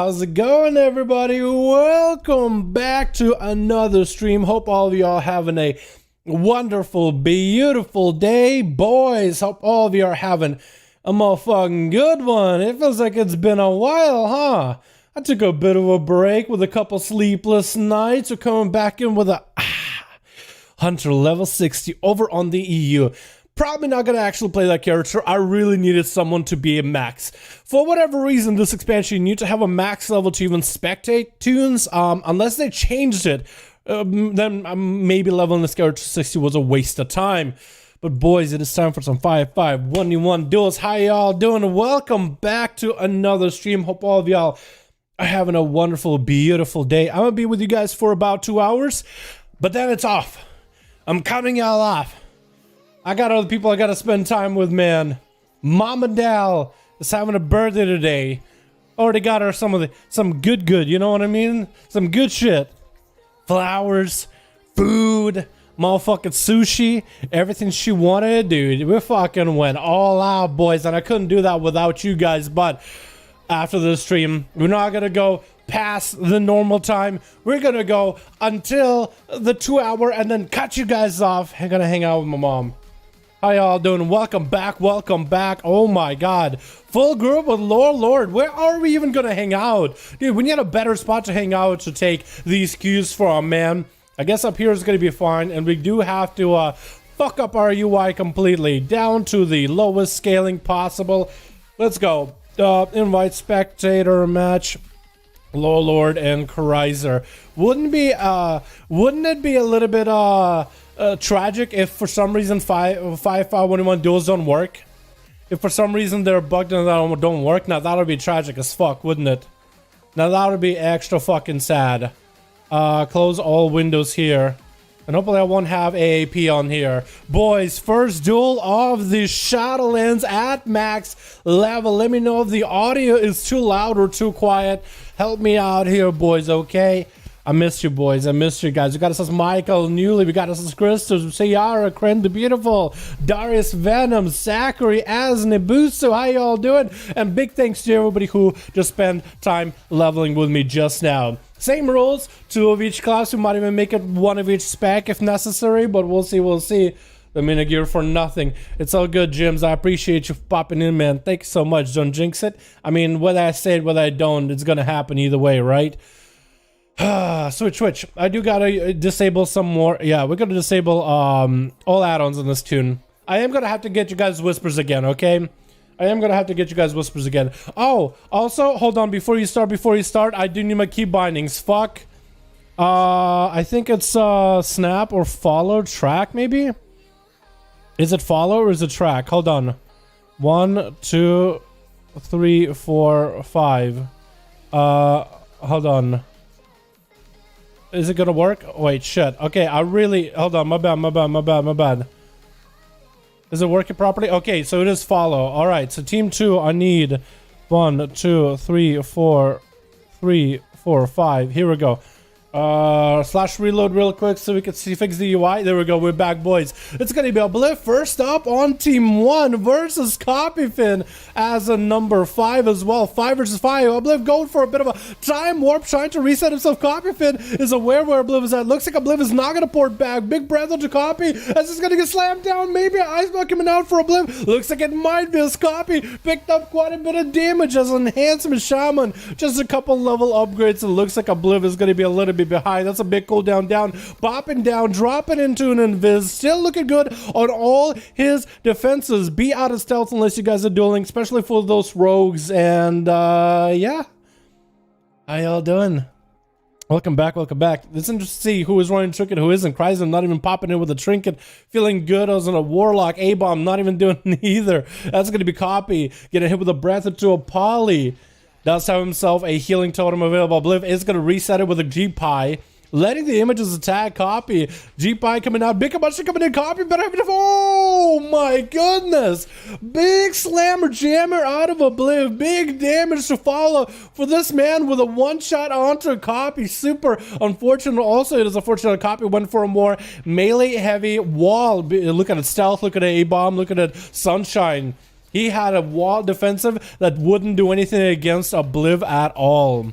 How's it going, everybody? Welcome back to another stream. Hope all of y'all having a wonderful, beautiful day. Boys, hope all of you are having a motherfucking good one. It feels like it's been a while, huh? I took a bit of a break with a couple sleepless nights. We're coming back in with a Hunter level 60 over on the EU. Probably not going to actually play that character. I really needed someone to be a max. For whatever reason, this expansion, you need to have a max level to even spectate tunes. Unless they changed it, then maybe leveling this character to 60 was a waste of time. But boys, it is time for some 5v5 1v1 duels. How y'all doing? Welcome back to another stream. Hope all of y'all are having a wonderful, beautiful day. I'm going to be with you guys for about 2 hours, but then it's off. I'm counting y'all off. I got other people I gotta spend time with, man. Mama Dal is having a birthday today. Already got her some good, you know what I mean? Some good shit. Flowers, food, motherfucking sushi, everything she wanted, dude. We fucking went all out, boys, and I couldn't do that without you guys. But after the stream, we're not gonna go past the normal time. We're gonna go until the 2 hour and then cut you guys off. I'm gonna hang out with my mom. How y'all doing? Welcome back, welcome back. Oh my god, full group with Lord. Where are we even gonna hang out? Dude, we need a better spot to hang out to take these cues from, man. I guess up here is gonna be fine, and we do have to fuck up our UI completely down to the lowest scaling possible. Let's go. Invite spectator match. Lord and Corsair. Wouldn't it be a little bit tragic if for some reason 5v5 1v1 duels don't work? If for some reason they're bugged and that don't work, now that would be tragic as fuck, wouldn't it? Now that would be extra fucking sad. Close all windows here. And hopefully I won't have AAP on here. Boys, first duel of the Shadowlands at max level. Let me know if the audio is too loud or too quiet. Help me out here, boys, okay? I missed you, boys. I missed you guys. We got us as Michael Newley. We got us as Christos, Sayara, Kren the Beautiful, Darius Venom, Zachary, as Nebuso. How y'all doing? And big thanks to everybody who just spent time leveling with me just now. Same rules, 2 of each class. We might even make it 1 of each spec if necessary, but we'll see. The mini gear for nothing. It's all good, Jims. I appreciate you popping in, man. Thanks so much. Don't jinx it. I mean, whether I say it, whether I don't, it's gonna happen either way, right? Switch. I do gotta disable some more. Yeah, we're gonna disable all add-ons in this tune. I am gonna have to get you guys whispers again, okay? I am gonna have to get you guys whispers again. Oh, also, hold on, before you start, I do need my key bindings. Fuck. I think it's snap or follow track, maybe? Is it follow or is it track? Hold on. 1, 2, 3, 4, 5. Hold on. Is it gonna work? Wait, shit. Okay, hold on, my bad. Is it working properly? Okay, so it is follow. Alright, so team 2, I need 1, 2, 3, 4, 5. Here we go. Slash reload real quick so we can fix the UI. There we go, we're back, boys. It's gonna be a blip. First up on team 1 versus Copyfin as a number 5 as well. 5 versus 5. Obliv going for a bit of a time warp, trying to reset himself. Copyfin is aware where Obliv is at. Looks like Obliv is not gonna port back. Big breath to Copy as it's gonna get slammed down. Maybe an ice block coming out for Obliv. Looks like it might be as Copy picked up quite a bit of damage as an enhancement shaman. Just a couple level upgrades. It looks like Obliv is gonna be a little bit behind. That's a big cooldown down, bopping down, dropping into an invis. Still looking good on all his defenses. Be out of stealth unless you guys are dueling, especially for those rogues. And yeah, how y'all doing? Welcome back. It's interesting to see who is running trinket, who isn't. Kryzen not even popping in with a trinket, feeling good as in a warlock. A-bomb not even doing either. That's gonna be Copy getting hit with a breath into a poly. Does have himself a healing totem available. Obliv is going to reset it with a G-Pie. Letting the images attack Copy. G-Pie coming out. Big Kabuchi coming in. Copy better have it. Oh my goodness. Big slammer jammer out of Obliv. Big damage to follow for this man with a one-shot onto Copy. Super unfortunate. Also, it is unfortunate Copy went for a more melee heavy wall. Look at it. Stealth. Look at it. A-bomb. Look at it. Sunshine. He had a wall defensive that wouldn't do anything against Obliv at all.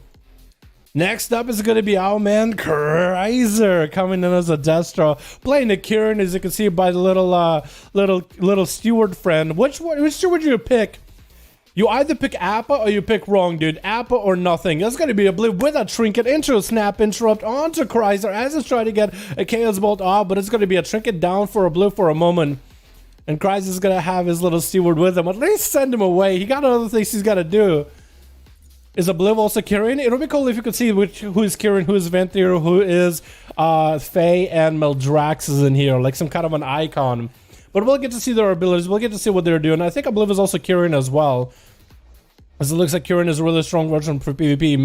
Next up is going to be our man Kreiser coming in as a Destro, playing the Kieran, as you can see by the little steward friend. Which steward you pick? You either pick Appa or you pick wrong, dude. Appa or nothing. That's going to be Obliv with a trinket into a snap interrupt onto Kreiser as he's trying to get a Chaos Bolt off, but it's going to be a trinket down for Obliv for a moment. And Kreiser is going to have his little steward with him. At least send him away. He got other things he's got to do. Is Obliv also Kieran? It would be cool if you could see who is Kieran, who is Venthyr, who is Faye, and Meldrax is in here, like some kind of an icon. But we'll get to see their abilities. We'll get to see what they're doing. I think Obliv is also Kieran as well, as it looks like Kieran is a really strong version for PvP.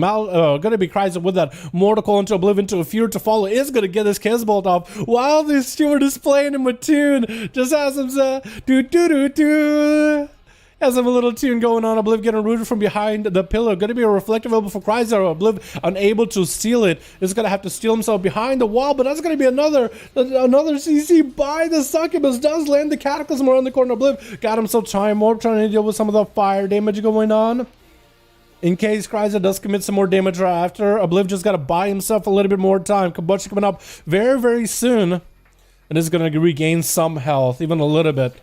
Gonna be Kreiser with that Mortal Coil into Obliv into a Fear to Follow. Is gonna get his Chaos Bolt off while the steward is playing him a tune. Just has him has him a little tune going on. Obliv getting rooted from behind the pillar. Gonna be a reflective elbow for Kreiser. Obliv unable to steal it. Is gonna have to steal himself behind the wall, but that's gonna be another CC by the Succubus. Does land the Cataclysm around the corner. Obliv got himself Time Warp, trying to deal with some of the fire damage going on. In case Kreiser does commit some more damage right after, Obliv just gotta buy himself a little bit more time. Combustion coming up very, very soon. And is gonna regain some health, even a little bit.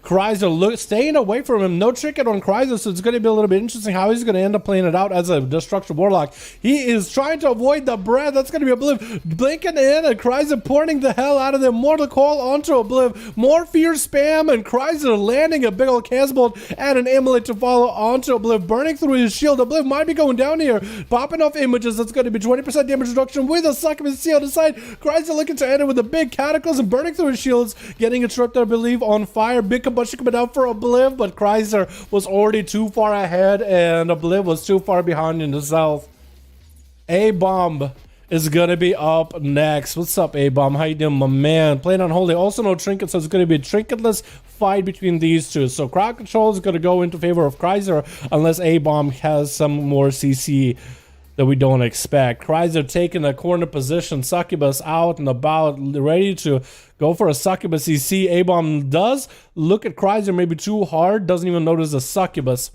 Kreiser staying away from him. No trinket on Kreiser, so it's going to be a little bit interesting how he's going to end up playing it out as a Destruction Warlock. He is trying to avoid the breath. That's going to be Obliv blinking in, and Kreiser pouring the hell out of the Mortal Coil onto Obliv. More fear spam, and Kreiser landing a big old Chaos Bolt and an Amulet to follow onto Obliv, burning through his shield. Obliv might be going down here, popping off images. That's going to be 20% damage reduction with a Succubus seal on the side. Kreiser looking to end it with a big Cataclysm, burning through his shields, getting interrupted, I believe, on fire. Big combustion coming out for Obliv, but Kreiser was already too far ahead and Obliv was too far behind in the south. A-Bomb is gonna be up next. What's up, A-Bomb? How you doing, my man? Playing Unholy. Also no trinket, so it's gonna be a trinketless fight between these two. So crowd control is gonna go into favor of Kreiser unless A-Bomb has some more CC that we don't expect. Kreiser taking a corner position, Succubus out and about, ready to go for a Succubus. CC. A-Bomb does look at Kreiser maybe too hard, doesn't even notice the Succubus.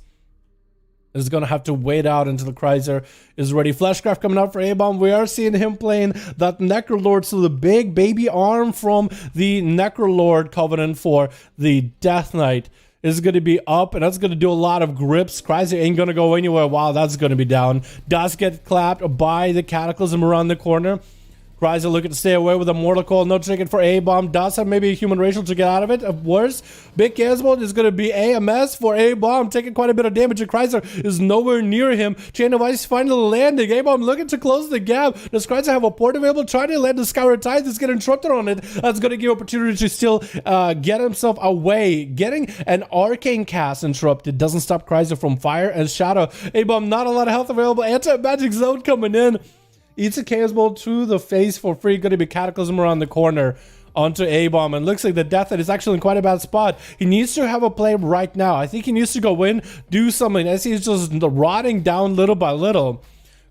Is going to have to wait out until the Kreiser is ready. Fleshcraft coming out for A-Bomb. We are seeing him playing that Necrolord, so the big baby arm from the Necrolord Covenant for the Death Knight is going to be up, and that's going to do a lot of grips. Kreiser ain't going to go anywhere while that's going to be down. Does get clapped by the Cataclysm around the corner. Kreiser looking to stay away with a Mortal Coil. No trinket for A-Bomb. Does have maybe a human racial to get out of it. Worse, big Chaos Bolt is going to be AMS for A-Bomb, taking quite a bit of damage, and Kreiser is nowhere near him. Chain of Ice finally landing. A-Bomb looking to close the gap. Does Kreiser have a port available? Trying to land the Skyward Tide. Is getting interrupted on it. That's going to give opportunity to still get himself away. Getting an Arcane cast interrupted doesn't stop Kreiser from fire and shadow. A-Bomb not a lot of health available. Anti-magic zone coming in. Eats a Chaos Bolt to the face for free. Going to be Cataclysm around the corner onto A-Bomb. And looks like the Death Knight is actually in quite a bad spot. He needs to have a play right now. I think he needs to go in, do something, as he's just rotting down little by little.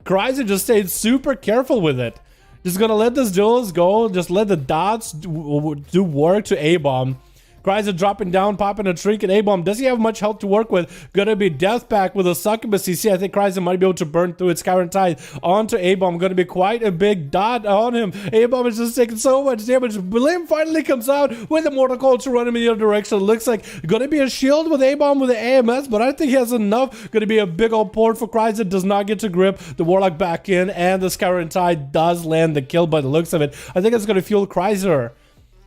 Kreiser just stayed super careful with it. Just going to let this duels go. Just let the dots do work to A-Bomb. Kreiser dropping down, popping a trinket. A-Bomb, does he have much health to work with? Gonna be Death Pack with a Succubus CC. I think Kreiser might be able to burn through its Skyward Tide onto A-Bomb. Gonna be quite a big dot on him. A-Bomb is just taking so much damage. Blim finally comes out with a Mortal Coil to run him in the other direction. Looks like gonna be a shield with A-Bomb with the AMS, but I don't think he has enough. Gonna be a big old port for Kreiser. Does not get to grip the Warlock back in, and the Skyward Tide does land the kill by the looks of it. I think it's gonna fuel Kreiser.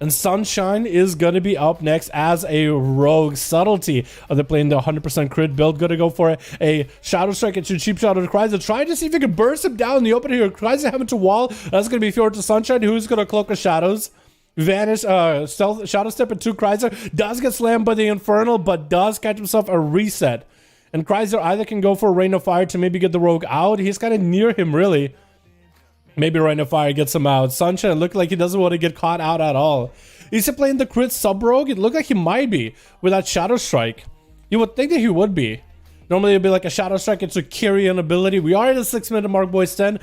And Sunshine is going to be up next as a rogue. Subtlety. They're playing the 100% crit build. Going to go for a Shadow Strike into Cheap Shadow to Kreiser. Trying to see if he can burst him down in the open here. Kreiser having to wall. That's going to be Fjord to Sunshine. Who's going to Cloak of Shadows? Vanish, stealth, Shadow Step into Kreiser. Does get slammed by the Infernal, but does catch himself a reset. And Kreiser either can go for a Rain of Fire to maybe get the rogue out. He's kind of near him, really. Maybe Rain of Fire gets him out. Sunshine looked like he doesn't want to get caught out at all. Is he playing the crit sub-rogue? It looked like he might be with that Shadow Strike. You would think that he would be. Normally it'd be like a Shadow Strike. It's a Kyrian ability. We are at the 6-minute mark, boys. 10%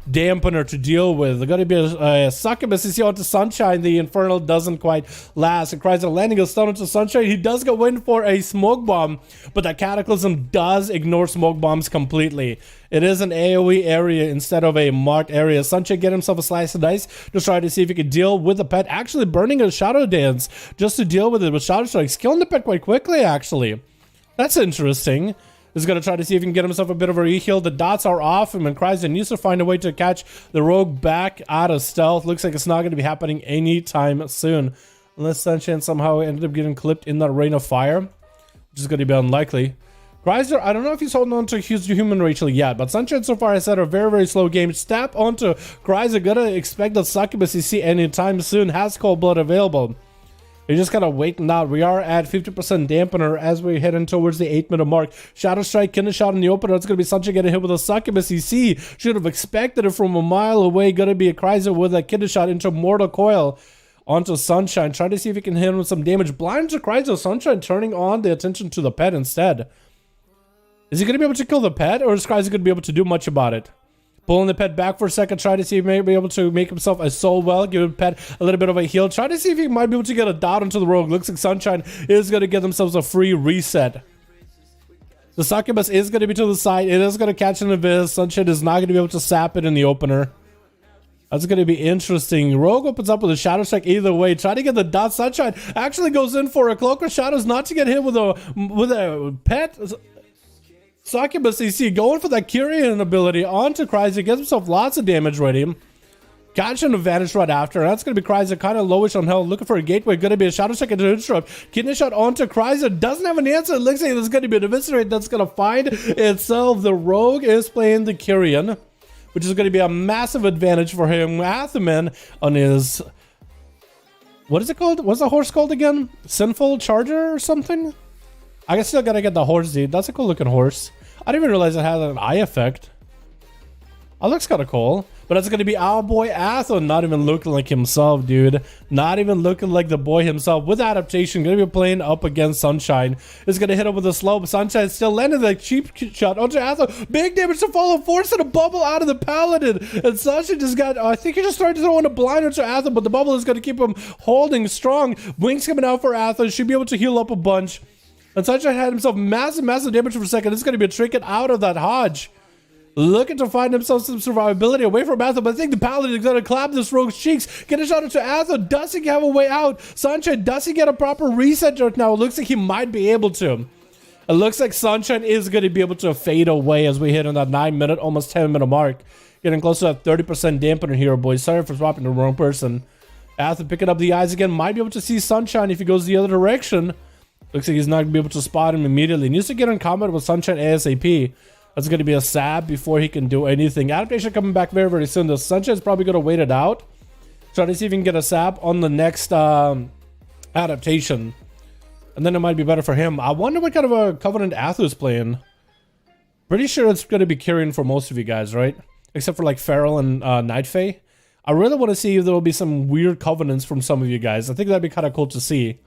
dampener to deal with. There's gonna be a succubus. You see onto Sunshine. The Infernal doesn't quite last. It cries out landing a stone into Sunshine. He does go in for a smoke bomb, but that Cataclysm does ignore smoke bombs completely. It is an AoE area instead of a marked area. Sunshine get himself a slice of dice to try to see if he could deal with the pet. Actually burning a Shadow Dance just to deal with it with Shadow Strikes. Killing the pet quite quickly, actually. That's interesting. He's going to try to see if he can get himself a bit of a reheal. The dots are off him, and Cryza needs to find a way to catch the rogue back out of stealth. Looks like it's not going to be happening anytime soon. Unless Sunshine somehow ended up getting clipped in that rain of fire, which is going to be unlikely. Cryza, I don't know if he's holding on to his human Rachel yet, but Sunshine so far has had a very, very slow game. Step onto Cryza. Gonna expect the succubus you see anytime soon. Has cold blood available. You're just kind of waiting out. We are at 50% dampener as we're heading towards the 8-minute mark. Shadow Strike, Kidney Shot in the opener. It's going to be Sunshine getting hit with a succubus. You see, should have expected it from a mile away. Going to be a Cryza with a Kidney Shot into Mortal Coil onto Sunshine. Trying to see if he can hit him with some damage. Blind to Cryza. Sunshine turning on the attention to the pet instead. Is he going to be able to kill the pet, or is Cryza going to be able to do much about it? Pulling the pet back for a second, try to see if he may be able to make himself a soul well, give the pet a little bit of a heal. Try to see if he might be able to get a dot onto the rogue. Looks like Sunshine is going to get themselves a free reset. The succubus is going to be to the side. It is going to catch an abyss. Sunshine is not going to be able to sap it in the opener. That's going to be interesting. Rogue opens up with a Shadow Strike either way. Try to get the dot. Sunshine actually goes in for a Cloak of Shadows, not to get hit with a pet. Succubus, you see, going for that Kyrian ability onto Cryza, gets himself lots of damage ready. Catch an advantage right after. That's going to be Cryza, kind of lowish on health, looking for a gateway. Going to be a Shadow Strike into Interrupt. Kidney Shot onto Cryza, doesn't have an answer. It looks like there's going to be an Eviscerate that's going to find itself. The Rogue is playing the Kyrian, which is going to be a massive advantage for him. Athaman on his... What is it called? What's the horse called again? Sinful Charger or something? I still gotta get the horse, dude. That's a cool looking horse. I didn't even realize it had an eye effect. That looks kind of cool. But it's gonna be our boy Atho, not even looking like himself, dude. Not even looking like the boy himself. With adaptation, gonna be playing up against Sunshine. It's gonna hit him with a slow, but Sunshine still landed that cheap shot onto Atho. Big damage to follow, forcing a bubble out of the Paladin. And Sunshine just got, I think he just started throwing a blinder to Atho, but the bubble is gonna keep him holding strong. Wings coming out for Atho. Should be able to heal up a bunch. And Sunshine had himself massive damage for a second. It's going to be a trinket out of that Hodge. Looking to find himself some survivability away from Atho, but I think the Paladin is going to clap this rogue's cheeks. Get a shot into Atho. Does he have a way out? Sunshine, does he get a proper reset right now? It looks like he might be able to. It looks like Sunshine is going to be able to fade away as we hit on that 9-minute, almost 10-minute mark. Getting close to that 30% dampener here, boys. Sorry for swapping the wrong person. Atho picking up the eyes again. Might be able to see Sunshine if he goes the other direction. Looks like he's not going to be able to spot him immediately. Needs to get in combat with Sunshine ASAP. That's going to be a sab before he can do anything. Adaptation coming back very, very soon. The Sunshine's probably going to wait it out. Try to see if he can get a sab on the next adaptation. And then it might be better for him. I wonder what kind of a Covenant Atho is playing. Pretty sure it's going to be Kyrian for most of you guys, right? Except for like Feral and Night Fae. I really want to see if there will be some weird Covenants from some of you guys. I think that'd be kind of cool to see.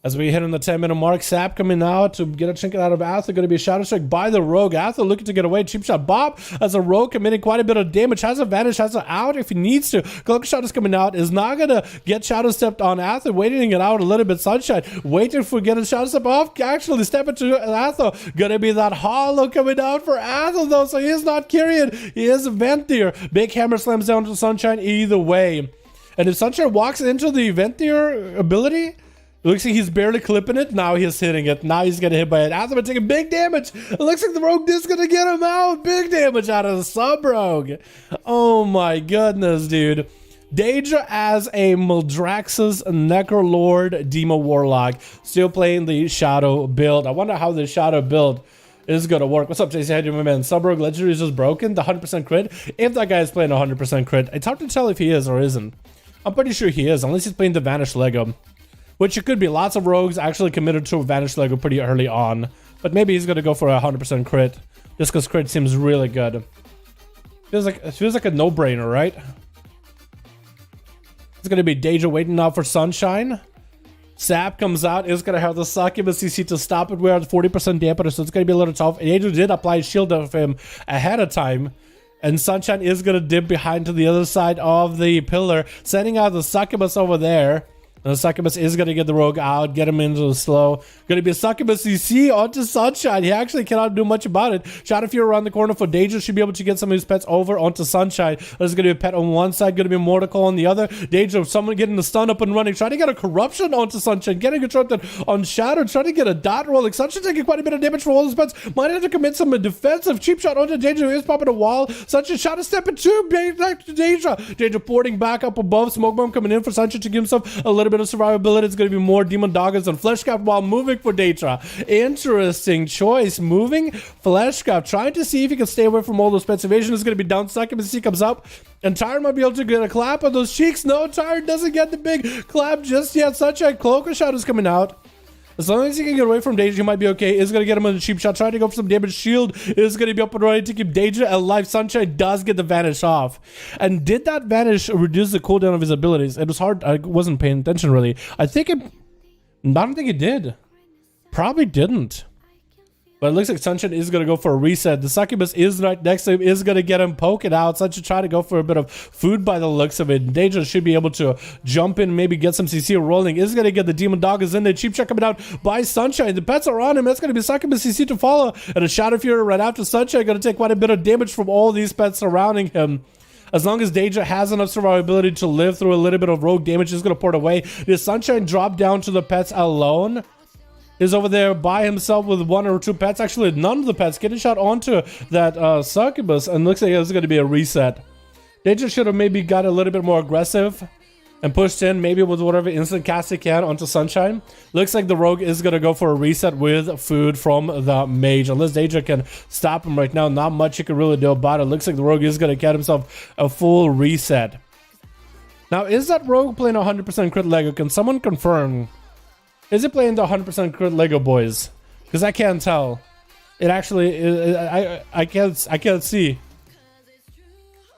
As we hit on the 10-minute mark, Sap coming out to get a trinket out of Atho. Going to be a Shadow Strike by the Rogue. Atho looking to get away. Cheap shot Bob as a Rogue committing quite a bit of damage. Has advantage, has it out if he needs to. Cloak Shot is coming out. Is not going to get Shadow Stepped on Atho. Waiting it out a little bit. Sunshine waiting for getting Shadow Step off. Actually step into Atho. Going to be that Hollow coming out for Atho though. So he is not Kyrian. He is a Venthyr. Big Hammer slams down to Sunshine either way. And if Sunshine walks into the Venthyr ability... It looks like he's barely clipping it. Now he's hitting it. Now he's getting hit by it. Atho taking big damage. It looks like the Rogue is going to get him out. Big damage out of the Sub-Rogue. Oh my goodness, dude. Daedra as a Maldraxxus Necrolord Demo Warlock. Still playing the Shadow build. I wonder how the Shadow build is going to work. What's up, JC? How you doing, man? Sub-Rogue Legendary is just broken. The 100% crit. If that guy is playing 100% crit, it's hard to tell if he is or isn't. I'm pretty sure he is, unless he's playing the Vanished Lego. Which it could be. Lots of rogues actually committed to a Vanished Lego pretty early on. But maybe he's going to go for a 100% crit. Just because crit seems really good. It feels like a no-brainer, right? It's going to be Daedra waiting now for Sunshine. Sap comes out, is going to have the Succubus CC to stop it. We're at 40% dampener, so it's going to be a little tough. Angel did apply a shield of him ahead of time. And Sunshine is going to dip behind to the other side of the pillar, sending out the Succubus over there. And the Succubus is going to get the Rogue out, get him into the slow. Going to be a Succubus CC onto Sunshine. He actually cannot do much about it. Shadow Fury around the corner for Danger. Should be able to get some of his pets over onto Sunshine. There's going to be a pet on one side, going to be Mortical on the other. Danger, someone getting the stun up and running. Trying to get a Corruption onto Sunshine. Getting interrupted on Shadow. Trying to get a dot rolling. Sunshine taking quite a bit of damage for all his pets. Might have to commit some defensive cheap shot onto Danger, who is popping a wall. Sunshine Shadow stepping two. Back to Danger. Danger porting back up above. Smoke Bomb coming in for Sunshine to give himself a little bit of survivability. It's going to be more Demon Doggers and Fleshcraft while moving for Daedra. Interesting choice. Moving Fleshcraft, trying to see if he can stay away from all those pets. Evasion is going to be down. Succubus CC comes up, and Tyrant might be able to get a clap on those cheeks. No, Tyrant doesn't get the big clap just yet. Sunshine Cloak of Shadow is coming out. As long as he can get away from Daedra, he might be okay. Is going to get him on the cheap shot. Trying to go for some damage. Shield is going to be up and running to keep Daedra alive. Sunshine does get the vanish off. And did that vanish reduce the cooldown of his abilities? It was hard. I wasn't paying attention really. I don't think it did. Probably didn't. But it looks like Sunshine is going to go for a reset. The Succubus is right next to him, is going to get him poking out. Sunshine try to go for a bit of food by the looks of it. Danger should be able to jump in, maybe get some CC rolling. Is going to get the Demon Doggers in there. Cheap shot coming out by Sunshine. The pets are on him. That's going to be Succubus CC to follow. And a Shadow Fury right after Sunshine. Going to take quite a bit of damage from all these pets surrounding him. As long as Daedra has enough survivability to live through a little bit of rogue damage, is going to port away. Does Sunshine drop down to the pets alone? Is over there by himself with one or two pets. Actually, none of the pets getting shot onto that Succubus, and looks like it's going to be a reset. Daedra should have maybe got a little bit more aggressive and pushed in, maybe with whatever instant cast he can onto Sunshine. Looks like the Rogue is going to go for a reset with food from the Mage. Unless Daedra can stop him right now, not much he can really do about it. Looks like the Rogue is going to get himself a full reset. Now, is that Rogue playing 100% crit Lego? Can someone confirm? Is it playing the 100% crit Lego, boys? Because I can't tell. It actually, I can't see.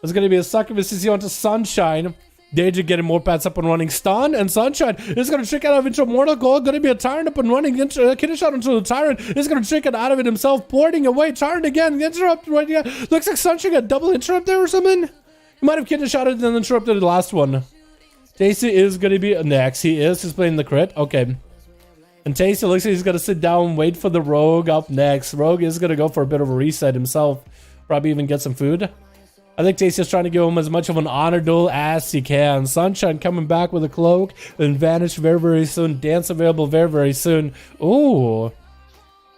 There's going to be a Succubus CC onto Sunshine. Daedra getting more pets up and running. Stun, and Sunshine is going to trick out of it into Mortal Gold. Going to be a Tyrant up and running. Kidney shot into the Tyrant. Is going to trick it out of it himself. Porting away. Tyrant again. Interrupt right here. Looks like Sunshine got double interrupt there or something. He might have kidney shot it and then interrupted the last one. Tasty is going to be next. He's playing the crit. Okay. And Tasty looks like he's going to sit down and wait for the Rogue up next. Rogue is going to go for a bit of a reset himself. Probably even get some food. I think Tasty is trying to give him as much of an honor duel as he can. Sunshine coming back with a cloak and vanish very, very soon. Dance available very, very soon. Ooh.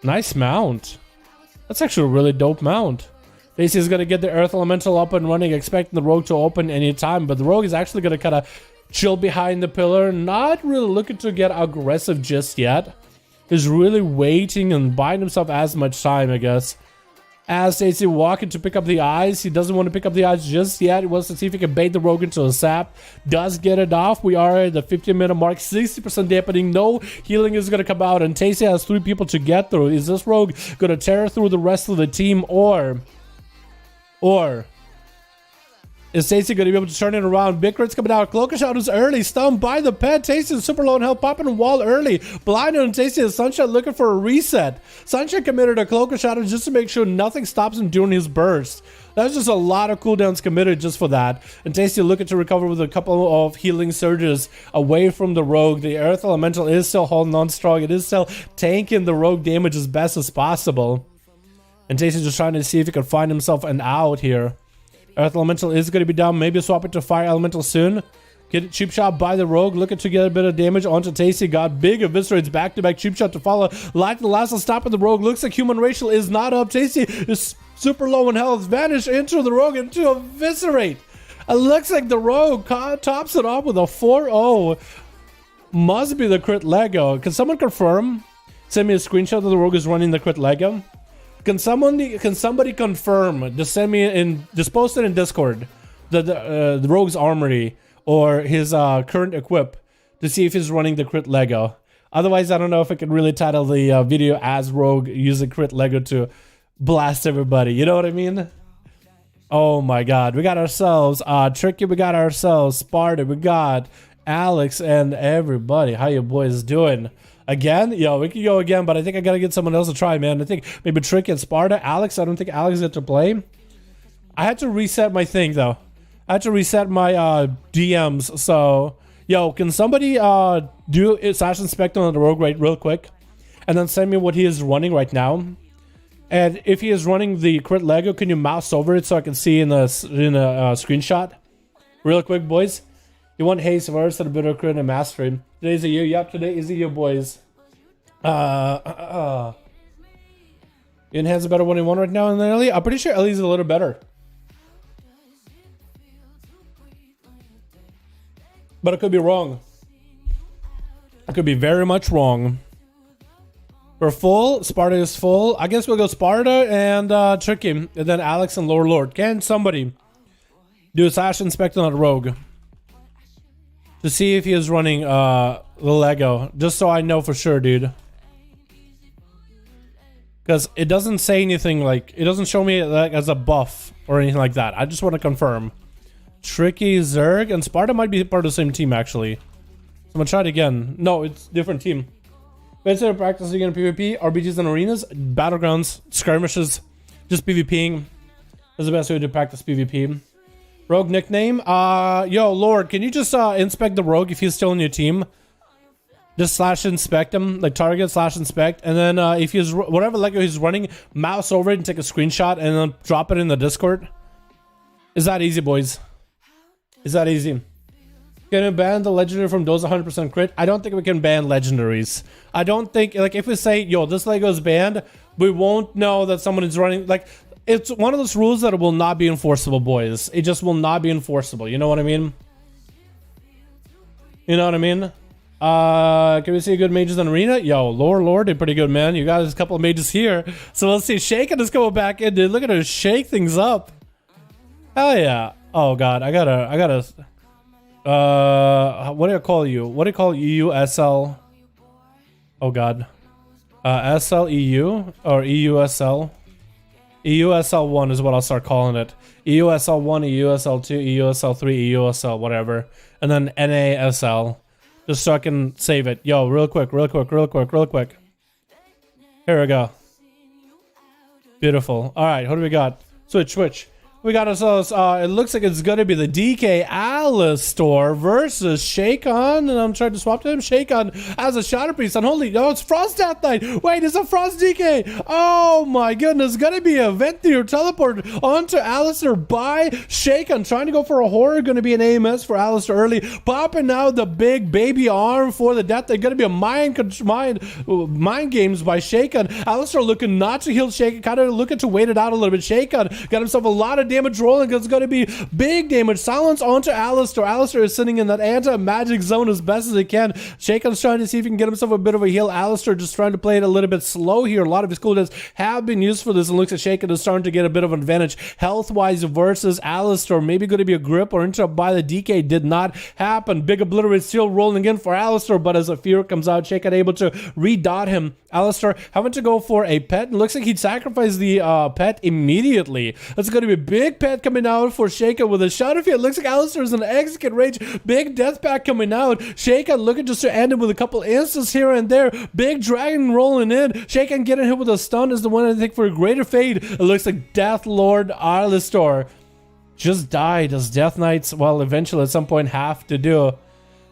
Nice mount. That's actually a really dope mount. Tasty is going to get the Earth Elemental up and running, expecting the Rogue to open anytime. But the Rogue is actually going to kind of chill behind the pillar. Not really looking to get aggressive just yet. He's really waiting and buying himself as much time, I guess. As Tasty walking to pick up the eyes. He doesn't want to pick up the eyes just yet. He wants to see if he can bait the Rogue into a sap. Does get it off. We are at the 15-minute mark. 60% dampening. No healing is going to come out. And Tasty has 3 people to get through. Is this Rogue going to tear through the rest of the team? Or is Tasty going to be able to turn it around? Big crits coming out. Cloak of Shadows early. Stunned by the pet. Tasty is super low in health. Popping a wall early. Blinded on Tasty and Sunshine looking for a reset. Sunshine committed a Cloak of Shadows just to make sure nothing stops him during his burst. That's just a lot of cooldowns committed just for that. And Tasty looking to recover with a couple of healing surges away from the Rogue. The Earth Elemental is still holding on strong. It is still tanking the Rogue damage as best as possible. And Tasty's just trying to see if he can find himself an out here. Earth Elemental is going to be down. Maybe swap it to Fire Elemental soon. Get it cheap shot by the Rogue. Looking to get a bit of damage onto Tasty. Got big eviscerates back-to-back. Cheap shot to follow. Light the last one stopping the Rogue. Looks like Human Racial is not up. Tasty is super low in health. Vanish into the Rogue and to eviscerate. It looks like the Rogue tops it off with a 4-0. Must be the crit Lego. Can someone confirm? Send me a screenshot that the Rogue is running the crit Lego. Can somebody confirm? Just send me just post it in Discord. The Rogue's armory or his current equip to see if he's running the crit Lego. Otherwise, I don't know if I can really title the video as Rogue using crit Lego to blast everybody. You know what I mean? Oh my God, we got ourselves Tricky. We got ourselves Sparta. We got Alex, and everybody. How you boys doing? Again? Yo, we can go again, but I think I gotta get someone else to try, man. I think maybe Tricky and Sparta. Alex, I don't think Alex get to play. I had to reset my thing, though. I had to reset my DMs, so... Yo, can somebody do slash inspect on the rogue right real quick? And then send me what he is running right now. And if he is running the crit Lego, can you mouse over it so I can see in a screenshot? Real quick, boys. You want haste verse and a bit of crit and mastery. Today's a year. Yep, today is a year, boys. Enhance a better 1v1 right now in the Ellie. I'm pretty sure Ellie's a little better. But I could be wrong. I could be very much wrong. We're full. Sparta is full. I guess we'll go Sparta and Tricky. And then Alex and Lord. Can somebody do a slash inspect on a rogue? To see if he is running the Lego. Just so I know for sure, dude. Because it doesn't say anything like... It doesn't show me like as a buff or anything like that. I just want to confirm. Tricky, Zerg, and Sparta might be part of the same team, actually. So I'm gonna try it again. No, it's different team. Instead of practicing in PvP, RBGs and arenas, battlegrounds, skirmishes, just PvPing. That's the best way to practice PvP. Rogue nickname? Yo, Lord, can you just inspect the rogue if he's still in your team? Just slash inspect him, like target slash inspect, and then if he's whatever Lego he's running, mouse over it and take a screenshot and then drop it in the Discord. Is that easy, boys? Is that easy? Can we ban the legendary from those 100% crit? I don't think we can ban legendaries. I don't think, like, if we say, yo, this Lego is banned, we won't know that someone is running, like, it's one of those rules that will not be enforceable, boys. It just will not be enforceable. You know what I mean? You know what I mean? Can we see good mages in arena? Yo, Lord did pretty good, man. You got a couple of mages here. So let's see. Shaken is coming back in, dude. Look at her shake things up. Hell yeah. Oh god, I gotta what do I call you? What do you call EU SL? Oh god. SL EU or EU SL? EU SL1 is what I'll start calling it. EU SL1, EU SL2, EU SL3, EU SL, whatever. And then NA SL. Just so I can save it. Yo, real quick. Here we go. Beautiful. Alright, what do we got? Switch. We got ourselves, it looks like it's going to be the DK Alistor versus Shakon, and I'm trying to swap to him. Shakon as a Shadow Priest, unholy. No, it's Frost Death Knight. Wait, it's a Frost DK. Oh my goodness, it's going to be a Ventnir teleport onto Alistor by Shakon. Trying to go for a horror, going to be an AMS for Alistor early. Popping out the big baby arm for the death. They're going to be a mind games by Shakon. Alistor looking not to heal Shakon, kind of looking to wait it out a little bit. Shakon got himself a lot of damage rolling. It's going to be big damage. Silence onto Alistor. Alistor is sitting in that anti-magic zone as best as he can. Shakon's trying to see if he can get himself a bit of a heal. Alistor just trying to play it a little bit slow here. A lot of his cooldowns have been used for this, and looks like Shakon is starting to get a bit of an advantage health-wise versus Alistor. Maybe going to be a grip or interrupt by the DK. Did not happen. Big Obliterate still rolling in for Alistor, but as a fear comes out, Shakon able to redot him. Alistor having to go for a pet, and looks like he'd sacrifice the pet immediately. That's going to be a big pet coming out for Shakon with a Shadow Field. Looks like Alistor is in an execute range. Big death pack coming out. Shakon looking just to end him with a couple instants here and there. Big dragon rolling in. Shakon getting hit with a stun is the one I think for a greater fade. It looks like Death Lord Alistor just died as Death Knights, well, eventually at some point have to do.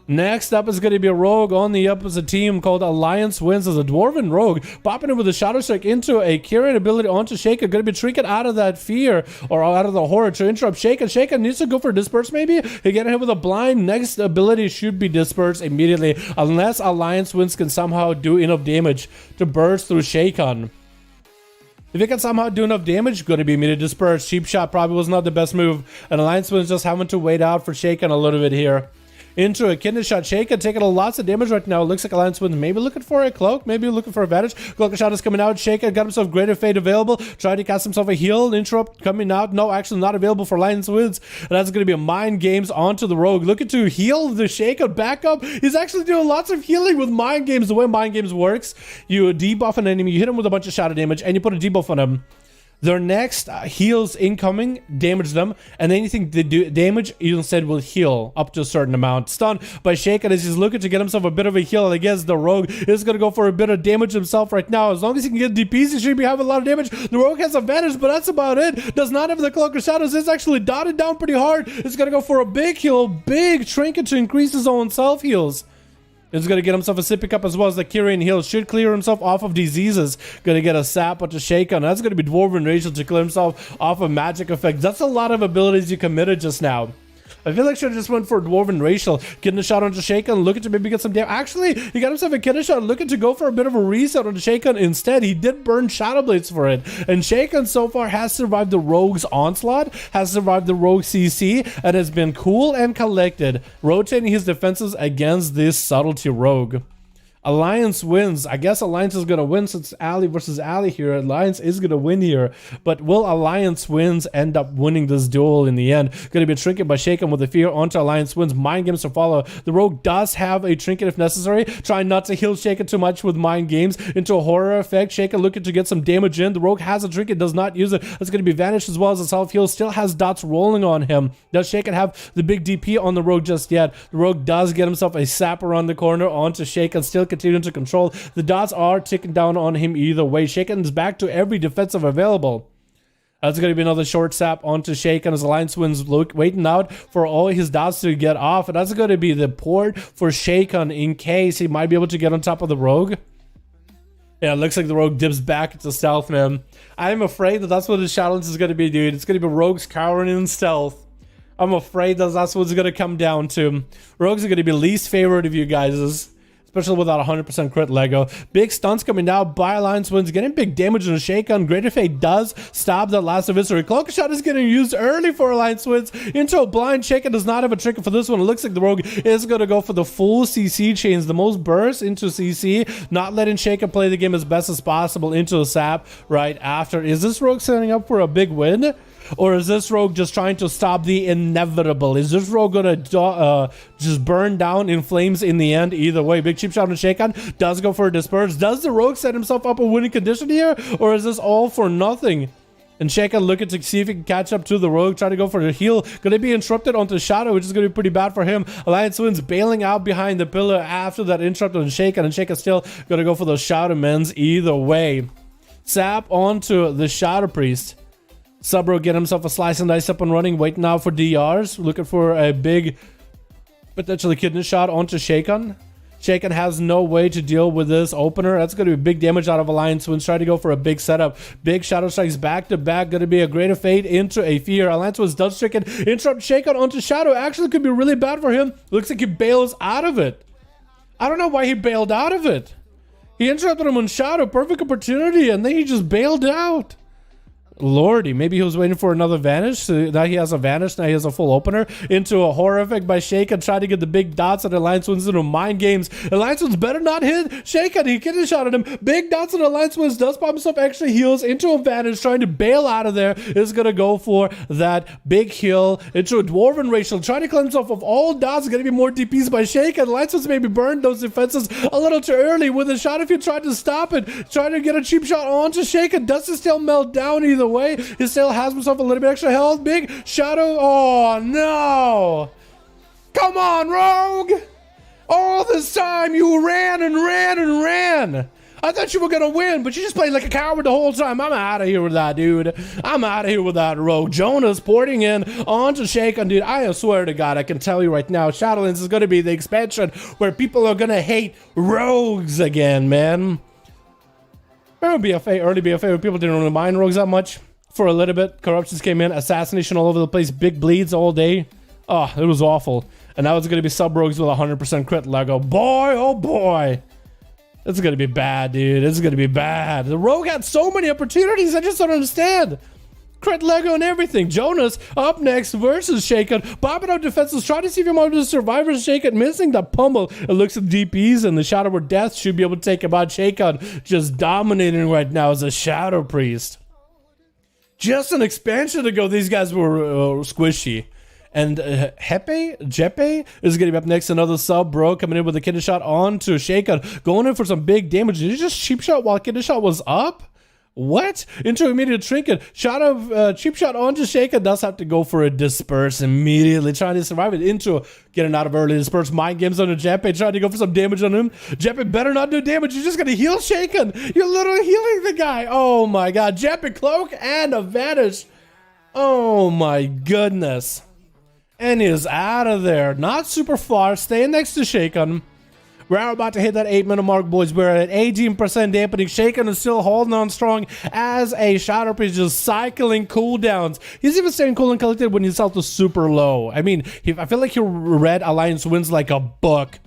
Next up is going to be a rogue on the opposite team called Alliance Wins as a Dwarven Rogue. Popping in with a Shadow Strike into a carrying ability onto Shakon. Going to be tricking out of that fear or out of the horror to interrupt Shakon. Shakon needs to go for Disperse maybe. He get hit with a blind. Next ability should be Disperse immediately unless Alliance Wins can somehow do enough damage to burst through Shakon. If it can somehow do enough damage, going to be immediate Disperse. Cheap Shot probably was not the best move. And Alliance Wins just having to wait out for Shakon a little bit here. Into a kidney shot. Shakon taking lots of damage right now. It looks like Alliance Wins maybe looking for a cloak, maybe looking for a advantage. Cloak shot is coming out. Shakon got himself greater fate available. Trying to cast himself a heal. Interrupt coming out. No, actually not available for Alliance Wins. And that's going to be a mind games onto the rogue. Looking to heal the Shakon back up. He's actually doing lots of healing with mind games. The way mind games works, you debuff an enemy, you hit him with a bunch of shadow damage, and you put a debuff on him. Their next heals incoming, damage them, and anything they do damage, you instead will heal up to a certain amount. Stunned by Shaken as he's looking to get himself a bit of a heal, and I guess the Rogue is going to go for a bit of damage himself right now. As long as he can get DPs, he should be having a lot of damage. The Rogue has advantage, but that's about it. Does not have the Cloak of Shadows. It's actually dotted down pretty hard. It's going to go for a big heal, big trinket to increase his own self heals. He's going to get himself a sippy cup as well as the Kyrian heal. Should clear himself off of diseases. Going to get a sap to shake on. That's going to be Dwarven Racial to clear himself off of magic effects. That's a lot of abilities you committed just now. I feel like should have just went for Dwarven Racial. Getting a shot onto Shaken, looking to maybe get some damage. Actually, he got himself a kidney shot, looking to go for a bit of a reset on Shaken. Instead, he did burn Shadow Blades for it. And Shaken so far has survived the Rogue's Onslaught, has survived the Rogue CC, and has been cool and collected, rotating his defenses against this Subtlety Rogue. Alliance wins. I guess Alliance is going to win since Ally versus Ally here. Alliance is going to win here. But will Alliance wins end up winning this duel in the end? Going to be a trinket by Shaken with the fear onto Alliance wins. Mind games to follow. The Rogue does have a trinket if necessary. Try not to heal Shaken too much with mind games into a horror effect. Shaken looking to get some damage in. The Rogue has a trinket, does not use it. It's going to be vanished as well as a self heal. Still has dots rolling on him. Does Shaken have the big DP on the Rogue just yet? The Rogue does get himself a sap around the corner onto Shaken. Still continuing to control. The dots are ticking down on him either way. Shaken is back to every defensive available. That's going to be another short sap onto Shaken as Alliance wins waiting out for all his dots to get off. And that's going to be the port for Shaken in case he might be able to get on top of the Rogue. Yeah, it looks like the Rogue dips back into stealth, man. I'm afraid that that's what the Shadowlands is going to be, dude. It's going to be Rogues cowering in stealth. I'm afraid that that's what it's going to come down to. Rogues are going to be least favorite of you guys'. Especially without 100% crit Lego. Big stunts coming out by Alliance wins, getting big damage on a Shaken. Greater Fate does stop that last eviscerate. Cloak Shot is getting used early for Alliance wins into a blind. Shaken does not have a trinket for this one. It looks like the Rogue is going to go for the full CC chains, the most burst into CC, not letting Shaken play the game as best as possible into a sap right after. Is this Rogue setting up for a big win? Or is this Rogue just trying to stop the inevitable? Is this Rogue gonna just burn down in flames in the end? Either way, big cheap shot on Shaken does go for a disperse. Does the Rogue set himself up a winning condition here? Or is this all for nothing? And Shaken looking to see if he can catch up to the Rogue, trying to go for the heal. Gonna be interrupted onto Shadow, which is gonna be pretty bad for him. Alliance wins bailing out behind the pillar after that interrupt on Shaken, and Shaken still gonna go for those Shadow Men's either way. Sap onto the Shadow Priest. Subro get himself a slice and dice up and running, waiting out for DRs, looking for a big, potentially kidney shot onto Shaken. Shaken has no way to deal with this opener. That's going to be big damage out of Alliance Wins. Try to go for a big setup. Big Shadow Strikes back to back. Going to be a Greater Fate into a Fear. Alliance Wins does Stricken. Interrupt Shaken onto Shadow. Actually could be really bad for him. Looks like he bails out of it. I don't know why he bailed out of it. He interrupted him on Shadow. Perfect opportunity. And then he just bailed out. Lordy, maybe he was waiting for another vanish. So now he has a vanish. Now he has a full opener into a horrific by Shaken. Trying to get the big dots and Alliance Wins into mind games. Alliance Wins better not hit Shaken. He kidney shot at him. Big dots and Alliance Wins does pop himself extra heals into a vanish. Trying to bail out of there. Is going to go for that big heal into a Dwarven Racial. Trying to cleanse off of all dots. Going to be more DPs by Shaken. Alliance Wins maybe burned those defenses a little too early with a shot if you tried to stop it. Trying to get a cheap shot onto Shaken. Does it still melt down either way? He still has himself a little bit extra health. Big Shadow. Oh, no. Come on, Rogue. All this time you ran and ran and ran. I thought you were going to win, but you just played like a coward the whole time. I'm out of here with that, dude. I'm out of here with that, Rogue. Jonas porting in onto Shaken, dude. I swear to God, I can tell you right now, Shadowlands is going to be the expansion where people are going to hate rogues again, man. Early BFA, people didn't really mind rogues that much. For a little bit, corruptions came in, assassination all over the place, big bleeds all day. Oh, it was awful. And now it's going to be sub-rogues with 100% crit Lego. Boy, oh boy. It's going to be bad, dude. It's going to be bad. The Rogue had so many opportunities, I just don't understand. Crit Lego and everything. Jonas up next versus Shaken. Popping out defenses, trying to see if he might survive versus Shaken. Missing the pummel. It looks at DPs and the Shadow of Death should be able to take him out. Shaken just dominating right now as a Shadow Priest. Just an expansion ago, these guys were squishy. And Jeppe is going to be up next. Another sub, bro, coming in with a kidney shot on to Shaken. Going in for some big damage. Did he just cheap shot while kidney shot was up? What? Into immediate trinket. Shot of cheap shot onto Shaken. Does have to go for a disperse immediately. Trying to survive it. Into getting out of early disperse. Mind games on the Jeppe. Trying to go for some damage on him. Jeppe better not do damage. You're just gonna heal Shaken. You're literally healing the guy. Oh my god. Jeppe cloak and a vanish. Oh my goodness. And he's out of there. Not super far. Staying next to Shaken. We're about to hit that 8-minute mark, boys. We're at 18% dampening. Shaken is still holding on strong as a Shadow Priest just cycling cooldowns. He's even staying cool and collected when his health is super low. I mean, I feel like he read Alliance Wins like a book.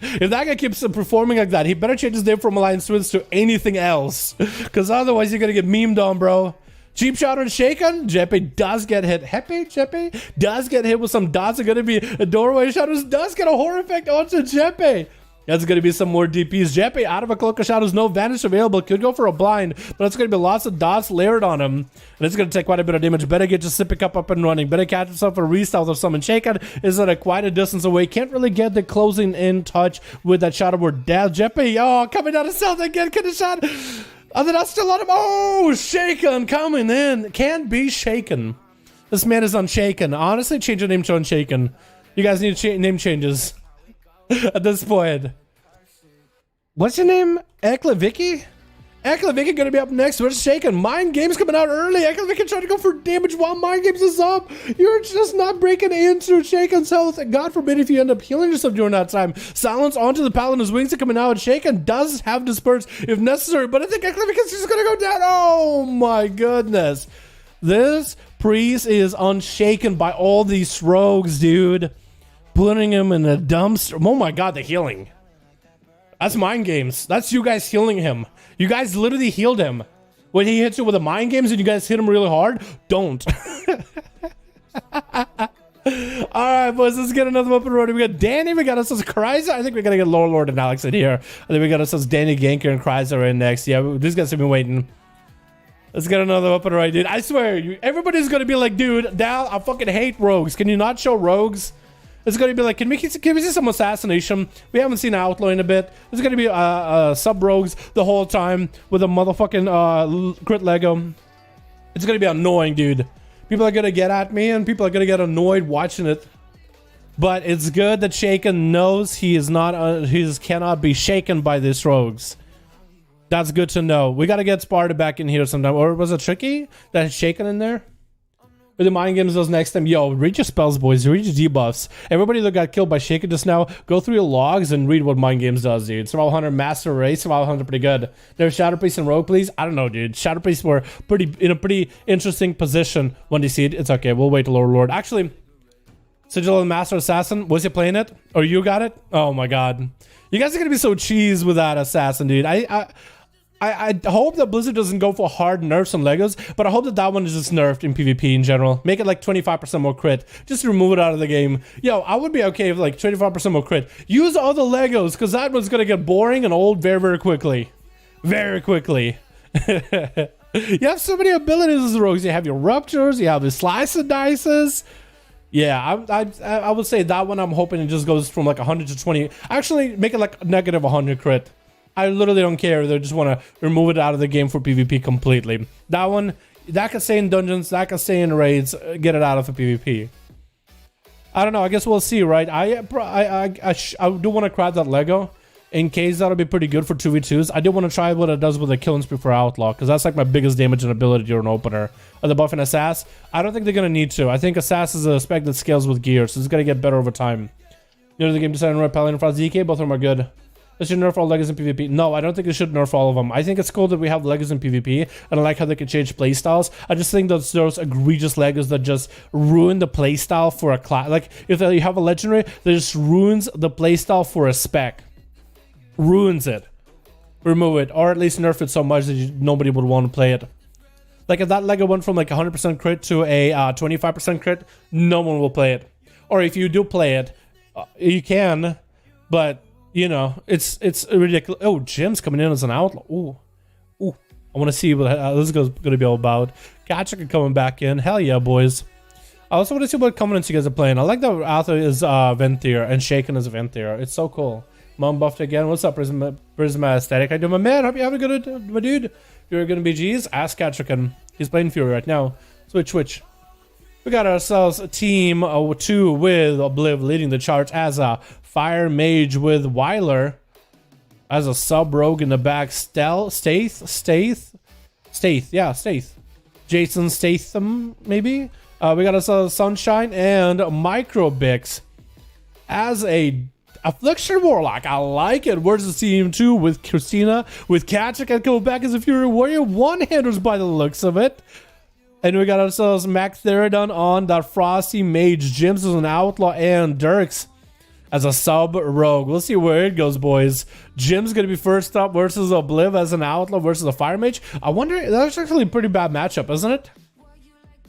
If that guy keeps performing like that, he better change his name from Alliance Wins to anything else. Because otherwise, you're going to get memed on, bro. Cheap shot on Shaken. Jeppe does get hit. Jeppe does get hit with some dots. It's going to be a doorway shadows. Does get a horror effect onto Jeppe. That's going to be some more DPs. Jeppe out of a cloak of shadows. No vanish available. Could go for a blind, but it's going to be lots of dots layered on him. And it's going to take quite a bit of damage. Better get your Sippy Cup up and running. Better catch himself a restyle or something. Shaken is at quite a distance away. Can't really get the closing in touch with that Shadow Word. Jeppe, oh, coming down to south again. Could have shot. Oh, they're not still on him. Oh, Shaken coming in. Can't be shaken. This man is unshaken. Honestly, change your name to Unshaken. You guys need name changes at this point. What's your name? Ekla Vicky? Ekla Vicky gonna be up next. Where's Shaken? Mind Games coming out early. Ekla Vicky trying to go for damage while Mind Games is up. You're just not breaking into Shaken's health. God forbid if you end up healing yourself during that time. Silence onto the Paladin's wings are coming out. Shaken does have disperse if necessary, but I think Ekla Vicky's just gonna go down. Oh my goodness. This priest is unshaken by all these rogues, dude. Putting him in a dumpster. Oh my god, the healing. That's Mind Games. That's you guys healing him. You guys literally healed him. When he hits you with the Mind Games and you guys hit him really hard, don't. Alright, boys, let's get another weapon ready. We got Danny, we got us as Kryza. I think we're gonna get Lord and Alex in here. I think we got us as Danny, Ganker, and Kryza in next. Yeah, these guys have been waiting. Let's get another weapon right, dude. I swear, everybody's gonna be like, dude, Dal, I fucking hate rogues. Can you not show rogues? It's going to be like, can we see some assassination? We haven't seen Outlaw in a bit. It's going to be sub-rogues the whole time with a motherfucking crit Lego. It's going to be annoying, dude. People are going to get at me and people are going to get annoyed watching it. But it's good that Shaken knows he is not, he cannot be shaken by these rogues. That's good to know. We got to get Sparta back in here sometime. Or was it Tricky that is Shaken in there? With the Mind Games those next time. Yo, read your spells, boys. Read your debuffs. Everybody that got killed by Shaken just now, go through your logs and read what Mind Games does, dude. Survival Hunter, Master Race, Survival Hunter, pretty good. There's Shadow Priest and Rogue, please. I don't know, dude. Shadow Priests were in a pretty interesting position when they see it. It's okay. We'll wait till Lord. Actually, Sigil and Master Assassin, was he playing it? Or you got it? Oh my god. You guys are gonna be so cheese with that Assassin, dude. I hope that Blizzard doesn't go for hard nerfs on Legos, but I hope that that one is just nerfed in PvP in general. Make it like 25% more crit. Just remove it out of the game. Yo, I would be okay with like 25% more crit. Use all the Legos, because that one's going to get boring and old very, very quickly. Very quickly. You have so many abilities as rogues. You have your Ruptures, you have the Slice and Dices. Yeah, I would say that one I'm hoping it just goes from like 100 to 20. Actually, make it like negative 100 crit. I literally don't care. They just want to remove it out of the game for PvP completely. That one, that can stay in dungeons, that can stay in raids, get it out of the PvP. I don't know. I guess we'll see, right? I do want to craft that Lego in case that'll be pretty good for 2v2s. I do want to try what it does with the killing spree for Outlaw, because that's like my biggest damage and ability during opener. Are they buffing Assass? I don't think they're going to need to. I think Assass is a spec that scales with gear, so it's going to get better over time. You know, the game design and Paladin Frost DK, both of them are good. They should nerf all Legos in PvP. No, I don't think they should nerf all of them. I think it's cool that we have Legos in PvP, and I like how they can change playstyles. I just think those egregious Legos that just ruin the playstyle for a class. Like, if you have a legendary, that just ruins the playstyle for a spec. Ruins it. Remove it, or at least nerf it so much that nobody would want to play it. Like, if that Lego went from like 100% crit to a 25% crit, no one will play it. Or if you do play it, you can, but... you know, it's ridiculous. Oh, Jim's coming in as an outlaw. Ooh. I want to see what this is going to be all about. Gotcha coming back in. Hell yeah, boys. I also want to see what covenants you guys are playing. I like that Arthur is Venthyr and Shaken is Venthyr. It's so cool. Mom buffed again. What's up, Prisma Aesthetic? I do, my man. Hope you have a good, my dude. Fury gonna be G's? Ask Katrikan. He's playing Fury right now. Switch. We got ourselves a team 2 with Obliv leading the charge as a Fire Mage with Weiler. As a sub-rogue in the back, Staith. Jason Statham, maybe? We got ourselves Sunshine and Microbix. As a Affliction Warlock, I like it. Where's the team 2 with Christina, with Katrick, and coming back as a Fury Warrior one-handers by the looks of it. And we got ourselves Mac Theridon on that Frosty Mage, Jims as an Outlaw, and Dirks as a sub-rogue. We'll see where it goes, boys. Jim's going to be first up versus Obliv as an Outlaw versus a Fire Mage. I wonder, that's actually a pretty bad matchup, isn't it?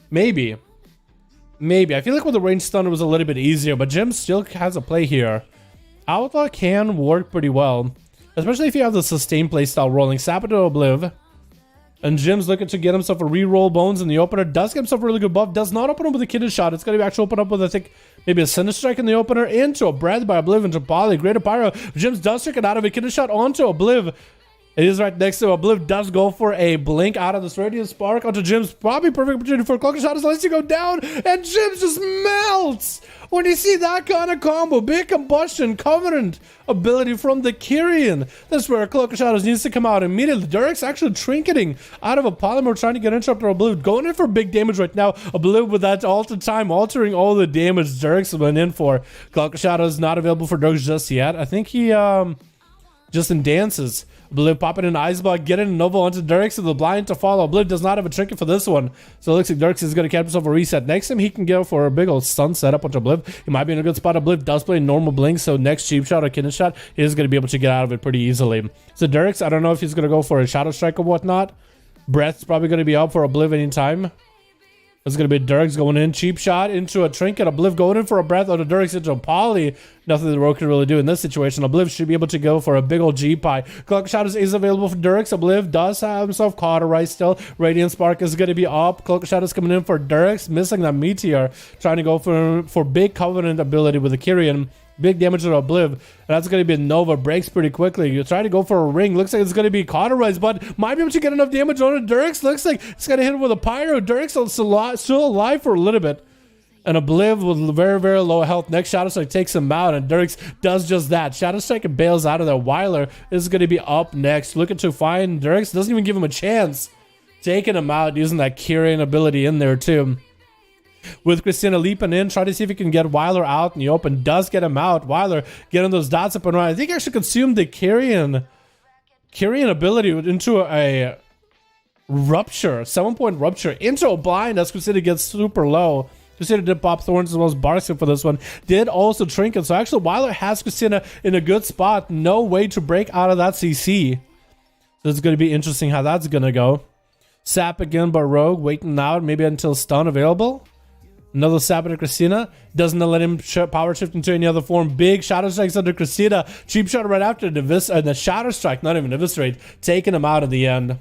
Maybe. I feel like with the range stun it was a little bit easier, but Jim still has a play here. Outlaw can work pretty well, especially if you have the sustained playstyle rolling. Sap it to Obliv. And Jim's looking to get himself a reroll bones in the opener. Does get himself a really good buff. Does not open up with a kidney shot. It's going to actually open up with, I think, maybe a Cinder Strike in the opener. Into a Breath by Obliv into Poly. Greater Pyro. Jim's does take it out of a kidney shot onto Obliv. It is right next to Obliv. Does go for a blink out of this Radiant Spark onto Jim's. Probably perfect opportunity for a Cloak shot as lets you go down. And Jim's just melts. When you see that kind of combo, big combustion, Covenant ability from the Kyrian. That's where Cloak Shadows needs to come out immediately. Derek's actually trinketing out of a Polymer, trying to get interrupted Obliv. Going in for big damage right now. Obliv with that alter time, altering all the damage Derek's went in for. Cloak Shadows not available for Dirks just yet. I think he just in dances. Obliv popping an Ice Block, getting a Nova onto Dirks with the blind to follow. Obliv does not have a trinket for this one. So it looks like Dirks is going to catch himself a reset. Next time he can go for a big old stun setup onto Obliv. He might be in a good spot. Obliv does play normal blink, so next cheap shot or kidney shot, he is going to be able to get out of it pretty easily. So Dirks, I don't know if he's going to go for a Shadow Strike or whatnot. Breath's probably going to be up for Obliv anytime. It's going to be Dirks going in. Cheap shot into a trinket. Obliv going in for a breath. Or Dirks into a Poly. Nothing the Rogue can really do in this situation. Obliv should be able to go for a big old G-Pie. Cloak Shadows is available for Dirks. Obliv does have himself cauterized still. Radiant Spark is going to be up. Cloak Shadows coming in for Dirks. Missing that Meteor. Trying to go for big Covenant ability with the Kyrian. Big damage to Obliv. And that's going to be Nova. Breaks pretty quickly. You try to go for a ring. Looks like it's going to be cauterized, but might be able to get enough damage on it. Dirks looks like it's going to hit him with a Pyro. Dirks is still alive for a little bit. And Obliv with very, very low health. Next Shadow Strike takes him out, and Dirks does just that. Shadow Strike and bails out of there. Weiler is going to be up next. Looking to find Dirks. Doesn't even give him a chance. Taking him out, using that Kyrian ability in there too. With Christina leaping in, trying to see if he can get Weiler out in the open. Does get him out. Weiler getting those dots up and around. I think he actually consumed the Kyrian ability into a rupture, 7-point rupture into a blind as Christina gets super low. Christina did pop Thorns as well as Barkskin for this one. Did also Trinket. So actually Weiler has Christina in a good spot. No way to break out of that CC. So it's going to be interesting how that's going to go. Sap again by Rogue. Waiting out maybe until stun available. Another Sap into Christina. Doesn't let him power shift into any other form. Big Shadow Strikes under Christina. Cheap shot right after the Shadow Strike. Not even Eviscerate. Taking him out at the end.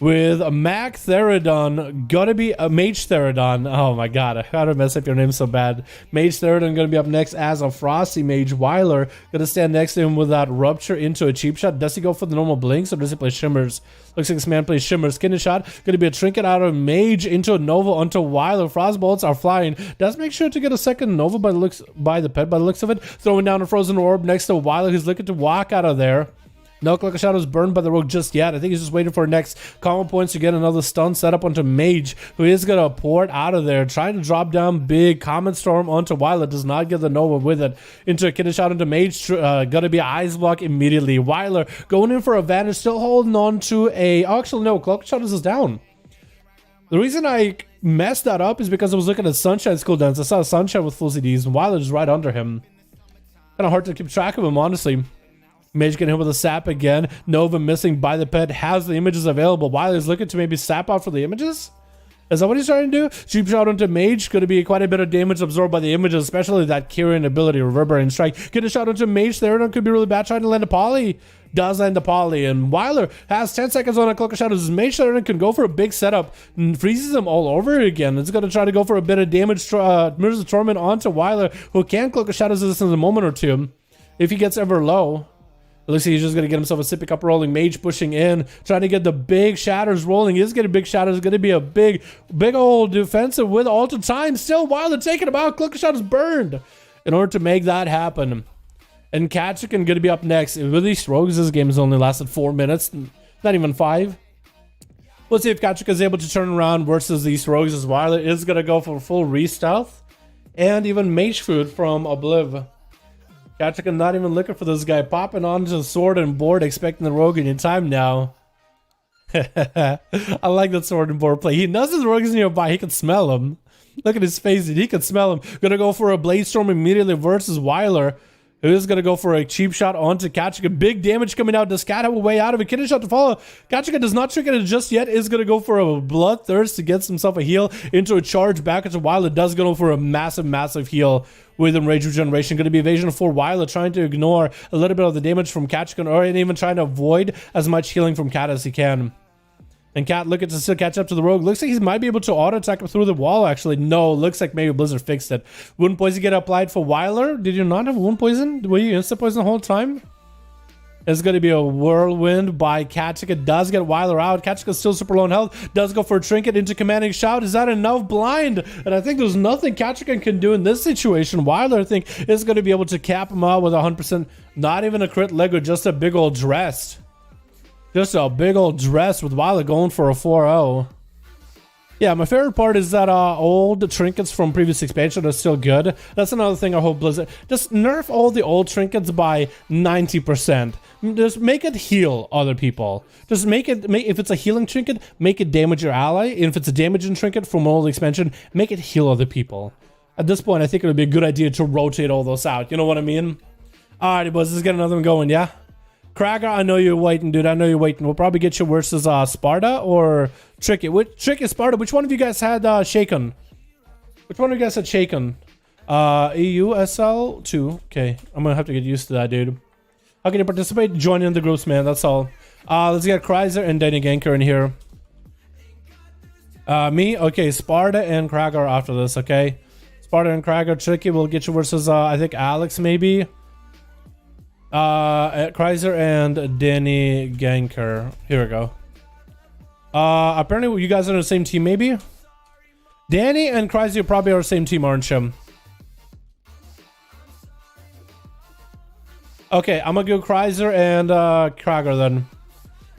With a Mac Theridon, gotta be a Mage Theridon. Oh my god, I gotta mess up your name so bad. Mage Theridon gonna be up next as a Frosty Mage. Weiler gonna stand next to him with that Rupture into a cheap shot. Does he go for the normal blinks or does he play Shimmers? Looks like this man plays Shimmers. Kidney shot, gonna be a Trinket out of Mage into a Nova onto Weiler. Frostbolts are flying. Does make sure to get a second Nova by the looks of it. Throwing down a Frozen Orb next to Weiler. He's looking to walk out of there. No Cloak of Shadows burned by the Rogue just yet. I think he's just waiting for next combo points to get another stun set up onto Mage, who is going to port out of there. Trying to drop down big Comet Storm onto Weiler. Does not get the Nova with it. Into a kidney shot into Mage. Gonna be Ice Block immediately. Weiler going in for a Vanish. Still holding on to a... Oh, actually, no. Cloak of Shadows is down. The reason I messed that up is because I was looking at Sunshine's cooldowns. I saw Sunshine with full CDs, and Weiler is right under him. Kind of hard to keep track of him, honestly. Mage getting hit with a Sap again. Nova missing by the pet. Has the images available. Weiler's looking to maybe Sap out for the images? Is that what he's trying to do? Cheap shot onto Mage. Going to be quite a bit of damage absorbed by the images, especially that Kyrian ability, Reverberating Strike. Get a shot onto Mage. Theridon could be really bad. Trying to land a Poly. Does land a Poly. And Weiler has 10 seconds on a Cloak of Shadows. Mage Theridon can go for a big setup. And freezes him all over again. It's going to try to go for a bit of damage. Mirrors of Torment onto Weiler, who can Cloak of Shadows this in a moment or two. If he gets ever low. It looks like he's just going to get himself a sippy cup rolling. Mage pushing in, trying to get the big shatters rolling. He's getting big shatters. Going to be a big old defensive with Alter Time. Still, while they're taking him out, Clicker Shot is burned in order to make that happen. And Kachikan going to be up next. With these rogues, this game has only lasted 4 minutes. Not even 5. We'll see if Kachikan is able to turn around versus these rogues as Wilder is going to go for full re-stealth. And even Mage Food from Obliv. Kachikan not even looking for this guy, popping onto the sword and board, expecting the rogue any time now. I like that sword and board play. He knows the rogue is nearby. He can smell him. Look at his face. He can smell him. Gonna go for a Blade Storm immediately versus Weiler, who is gonna go for a cheap shot onto Kachikan. Big damage coming out. Does Cat have a way out of it? Kidney shot to follow. Kachikan does not trick it just yet. Is gonna go for a Bloodthirst to get himself a heal into a charge back into Weiler. Does go for a massive heal with Enrage Regeneration. Going to be evasion for Weiler, trying to ignore a little bit of the damage from Kachikan, or even trying to avoid as much healing from Cat as he can. And Cat looking to still catch up to the rogue. Looks like he might be able to auto attack him through the wall, actually. No, looks like maybe Blizzard fixed it. Wound poison get applied for Weiler. Did you not have wound poison? Were you insta poison the whole time? It's going to be a whirlwind by Kachikan. Does get Weiler out. Kachikan's still super low in health. Does go for a trinket into commanding shout. Is that enough? Blind. And I think there's nothing Kachikan can do in this situation. Weiler, I think, is going to be able to cap him out with 100%. Not even a crit leg, or just a big old dress. Just a big old dress with Weiler going for a 4-0. Yeah, my favorite part is that old trinkets from previous expansion are still good. That's another thing I hope Blizzard... Just nerf all the old trinkets by 90%. Just make it heal other people. Just make it... if it's a healing trinket, make it damage your ally. And if it's a damaging trinket from old expansion, make it heal other people. At this point, I think it would be a good idea to rotate all those out. You know what I mean? Alrighty, boys. Let's get another one going, yeah? Kragger, I know you're waiting, dude. I know you're waiting. We'll probably get you versus Sparta or Tricky. Tricky, Sparta. Which one of you guys had Shaken? Which one of you guys had Shaken? EUSL 2. Okay, I'm gonna have to get used to that, dude. How can you participate? Join in the groups, man. That's all. Let's get Kreiser and Danny Ganker in here. Me? Okay, Sparta and Kragger after this, okay? Sparta and Kragger. Tricky will get you versus, I think, Alex, maybe. Kreiser and Danny Ganker. Here we go. Apparently you guys are on the same team, maybe? Danny and Kreiser probably are the same team, aren't you? Okay, I'm gonna go Kreiser and Krager then.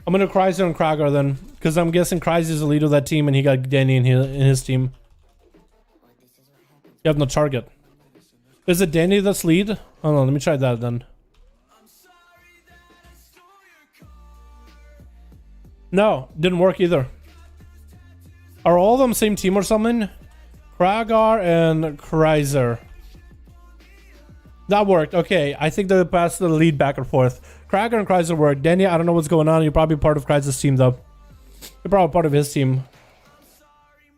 I'm gonna Kreiser and Krager then, because I'm guessing Kreiser is the leader of that team and he got Danny in his team. You have no target. Is it Danny that's lead? Hold on, let me try that then. No, didn't work either. Are all of them same team or something? Kragar and Kreiser. That worked. Okay, I think they passed the lead back and forth. Kragar and Kreiser worked. Danny, I don't know what's going on. You're probably part of Kreiser's team, though. You're probably part of his team.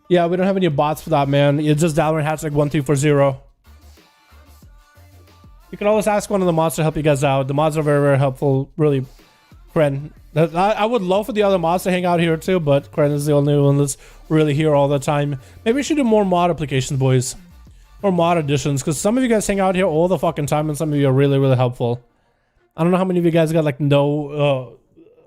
Yeah, we don't have any bots for that, man. It's just Dalaran hashtag 1340. You can always ask one of the mods to help you guys out. The mods are very, very helpful. Really, Kren. I would love for the other mods to hang out here too, but Kren is the only one that's really here all the time. Maybe we should do more mod applications, boys. Or mod additions, because some of you guys hang out here all the fucking time and some of you are really, really helpful. I don't know how many of you guys got like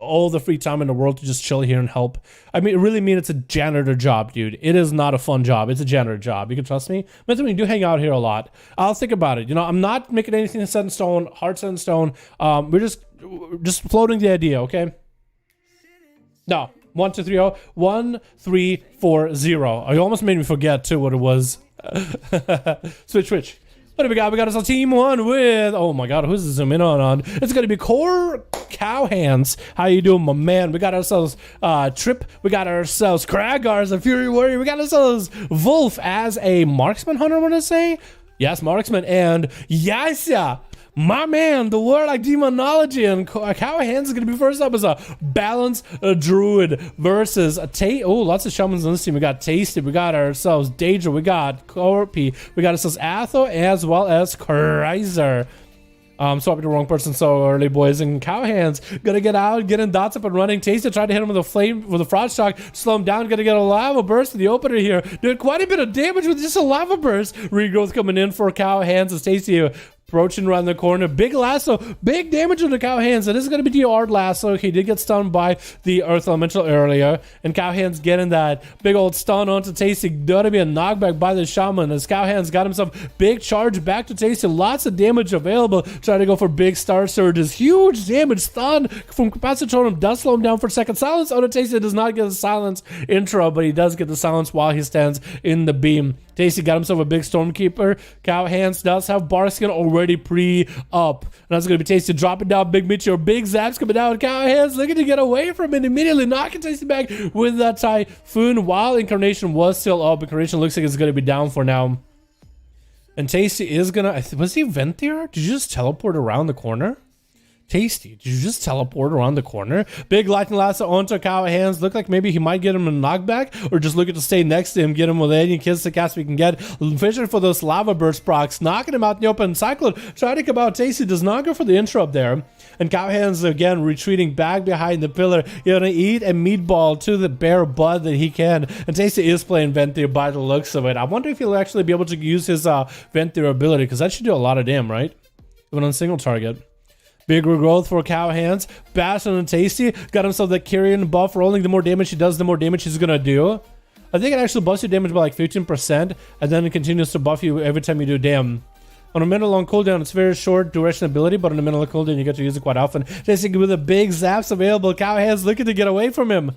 all the free time in the world to just chill here and help. I mean, really mean it's a janitor job, dude. It is not a fun job. It's a janitor job. You can trust me. But when you do hang out here a lot, I'll think about it. You know, I'm not making anything set in stone, hard set in stone. We're just floating the idea, okay? No, 1 2 3 0 1 3 4 0. You almost made me forget too what it was. Switch. What do we got? We got us a team one with, oh my god, who's this zoom in on? It's gonna be Core Cowhands. How you doing, my man? We got ourselves Trip. We got ourselves Kragar as a Fury Warrior. We got ourselves Wolf as a Marksman Hunter, I want to say. Yes, Marksman. And Yasha, my man, the Warlock Demonology, and Cowhands is going to be first up as a Balance Druid versus a lots of shamans on this team. We got Tasted, we got ourselves Daedra, we got Corpy, we got ourselves Atho, as well as Kreiser. Swapping the wrong person so early, boys. And Cowhands gonna get out, getting dots up and running. Tasted tried to hit him with a flame, with a frost shock, slow him down. Gonna get a lava burst in the opener here. Doing quite a bit of damage with just a lava burst. Regrowth coming in for Cowhands as Tasty approaching around the corner. Big lasso, big damage on the Cowhands. It is going to be the hard lasso. He did get stunned by the Earth Elemental earlier. And Cowhands getting that big old stun onto Tasty. Going to be a knockback by the Shaman as Cowhands got himself big charge back to Tasty. Lots of damage available. Trying to go for big star surges. Huge damage stun from Capacitor does slow him down for a second. Silence on Tasty does not get a silence intro, but he does get the silence while he stands in the beam. Tasty got himself a big Stormkeeper. Cowhands does have Barskin already pre-up. And that's going to be Tasty dropping down big Meteor. Big Zaps coming down. Cowhands looking to get away from it. Immediately knocking Tasty back with that Typhoon while Incarnation was still up. Incarnation looks like it's going to be down for now. And Tasty is going to... Was he vent there? Did you just teleport around the corner? Tasty, did you just teleport around the corner? Big lightning lasso onto Cowhands. Look like maybe he might get him a knockback or just looking to stay next to him, get him with any kiss the cast we can get. Fishing for those lava burst procs, knocking him out in the open. Cyclone trying to come out. Tasty does not go for the interrupt there. And Cowhands again retreating back behind the pillar. You're gonna eat a meatball to the bare butt that he can. And Tasty is playing Venthyr by the looks of it. I wonder if he'll actually be able to use his Venthyr ability, because that should do a lot of damage, right? Even on single target. Big regrowth for Cowhands. Bash on Tasty. Got himself the Kyrian buff rolling. The more damage he does, the more damage he's gonna do. I think it actually buffs your damage by like 15%, and then it continues to buff you every time you do damn. On a minute long cooldown, it's very short duration ability, but on a minute long cooldown, you get to use it quite often. Tasty with the big zaps available. Cowhands looking to get away from him.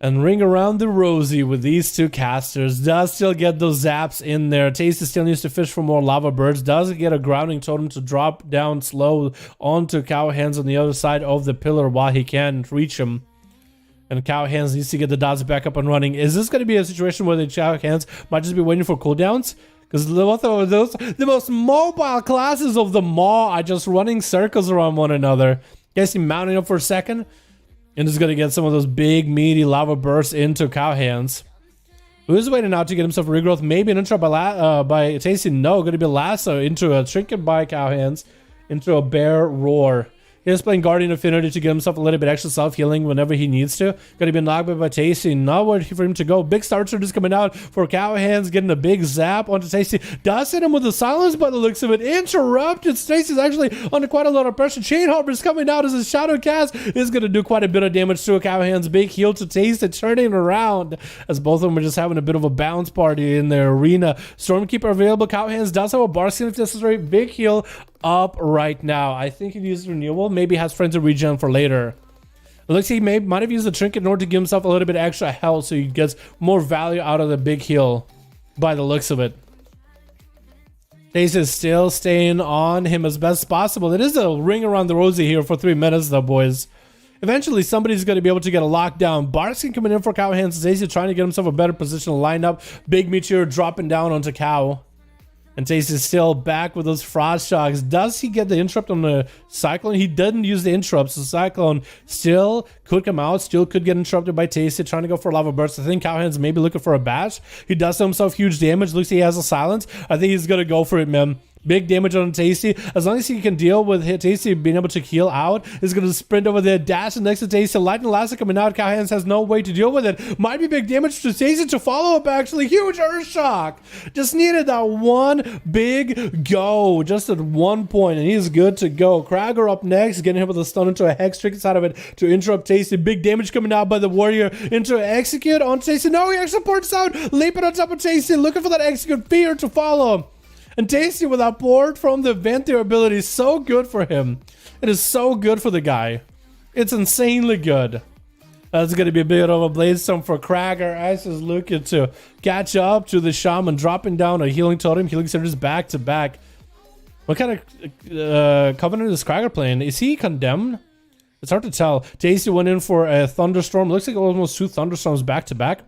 And ring around the rosy with these two casters. Does still get those zaps in there. Tasty still needs to fish for more lava birds. Does get a grounding totem to drop down slow onto Cowhands on the other side of the pillar while he can reach him. And Cowhands needs to get the dots back up and running. Is this going to be a situation where the Cowhands might just be waiting for cooldowns? Because both of those, the most mobile classes of the Maw are just running circles around one another. Guess he mounting up for a second. And is going to get some of those big, meaty lava bursts into Cowhands. Who's waiting out to get himself a regrowth? Maybe an intro by Tasty. No, going to be lasso into a trinket by Cowhands. Into a bear roar. He's playing Guardian Affinity to get himself a little bit extra self-healing whenever he needs to. Going to be knocked by Tasty. Not where for him to go. Big Star Surge is coming out for Cowhands. Getting a big zap onto Tasty. Does hit him with the silence by the looks of it. Interrupted. Tasty's actually under quite a lot of pressure. Chain Harbor is coming out as his Shadow Cast is going to do quite a bit of damage to a Cowhands. Big heal to Tasty. Turning around as both of them are just having a bit of a bounce party in their arena. Stormkeeper available. Cowhands does have a Barskin if necessary. Big heal up right now. I think he used renewal. Maybe has friends of regen for later. It looks like he might have used the trinket in order to give himself a little bit extra health so he gets more value out of the big heal by the looks of it. Tasty is still staying on him as best possible. It is a ring around the rosy here for 3 minutes though, boys. Eventually somebody's going to be able to get a lockdown. Barskin coming in for Cowhands. Tasty trying to get himself a better position to line up. Big Meteor dropping down onto Cow. And Tasty is still back with those Frost Shocks. Does he get the interrupt on the Cyclone? He didn't use the interrupt, so Cyclone still could come out, still could get interrupted by Tasty, trying to go for a Lava Burst. I think Cowhands maybe looking for a bash. He does himself huge damage. Looks like he has a silence. I think he's going to go for it, man. Big damage on Tasty. As long as he can deal with Tasty being able to heal out, he's going to sprint over there, dash next to Tasty. Lightning Lasso coming out. Cowhands has no way to deal with it. Might be big damage to Tasty to follow up, actually. Huge Earth Shock. Just needed that one big go. Just at one point, and he's good to go. Krager up next, getting hit with a stun into a Hex trick inside of it to interrupt Tasty. Big damage coming out by the Warrior into an Execute on Tasty. No, he actually ports out. Leaping on top of Tasty, looking for that Execute fear to follow. And Tasty with that port from the Venthyr ability is so good for him. It is so good for the guy. It's insanely good. That's going to be a bit of a Bladestone for Krager. Ice is looking to catch up to the Shaman, dropping down a healing totem. Healing surges back to back. What kind of Covenant is Krager playing? Is he condemned? It's hard to tell. Tasty went in for a Thunderstorm. Looks like almost 2 Thunderstorms back to back.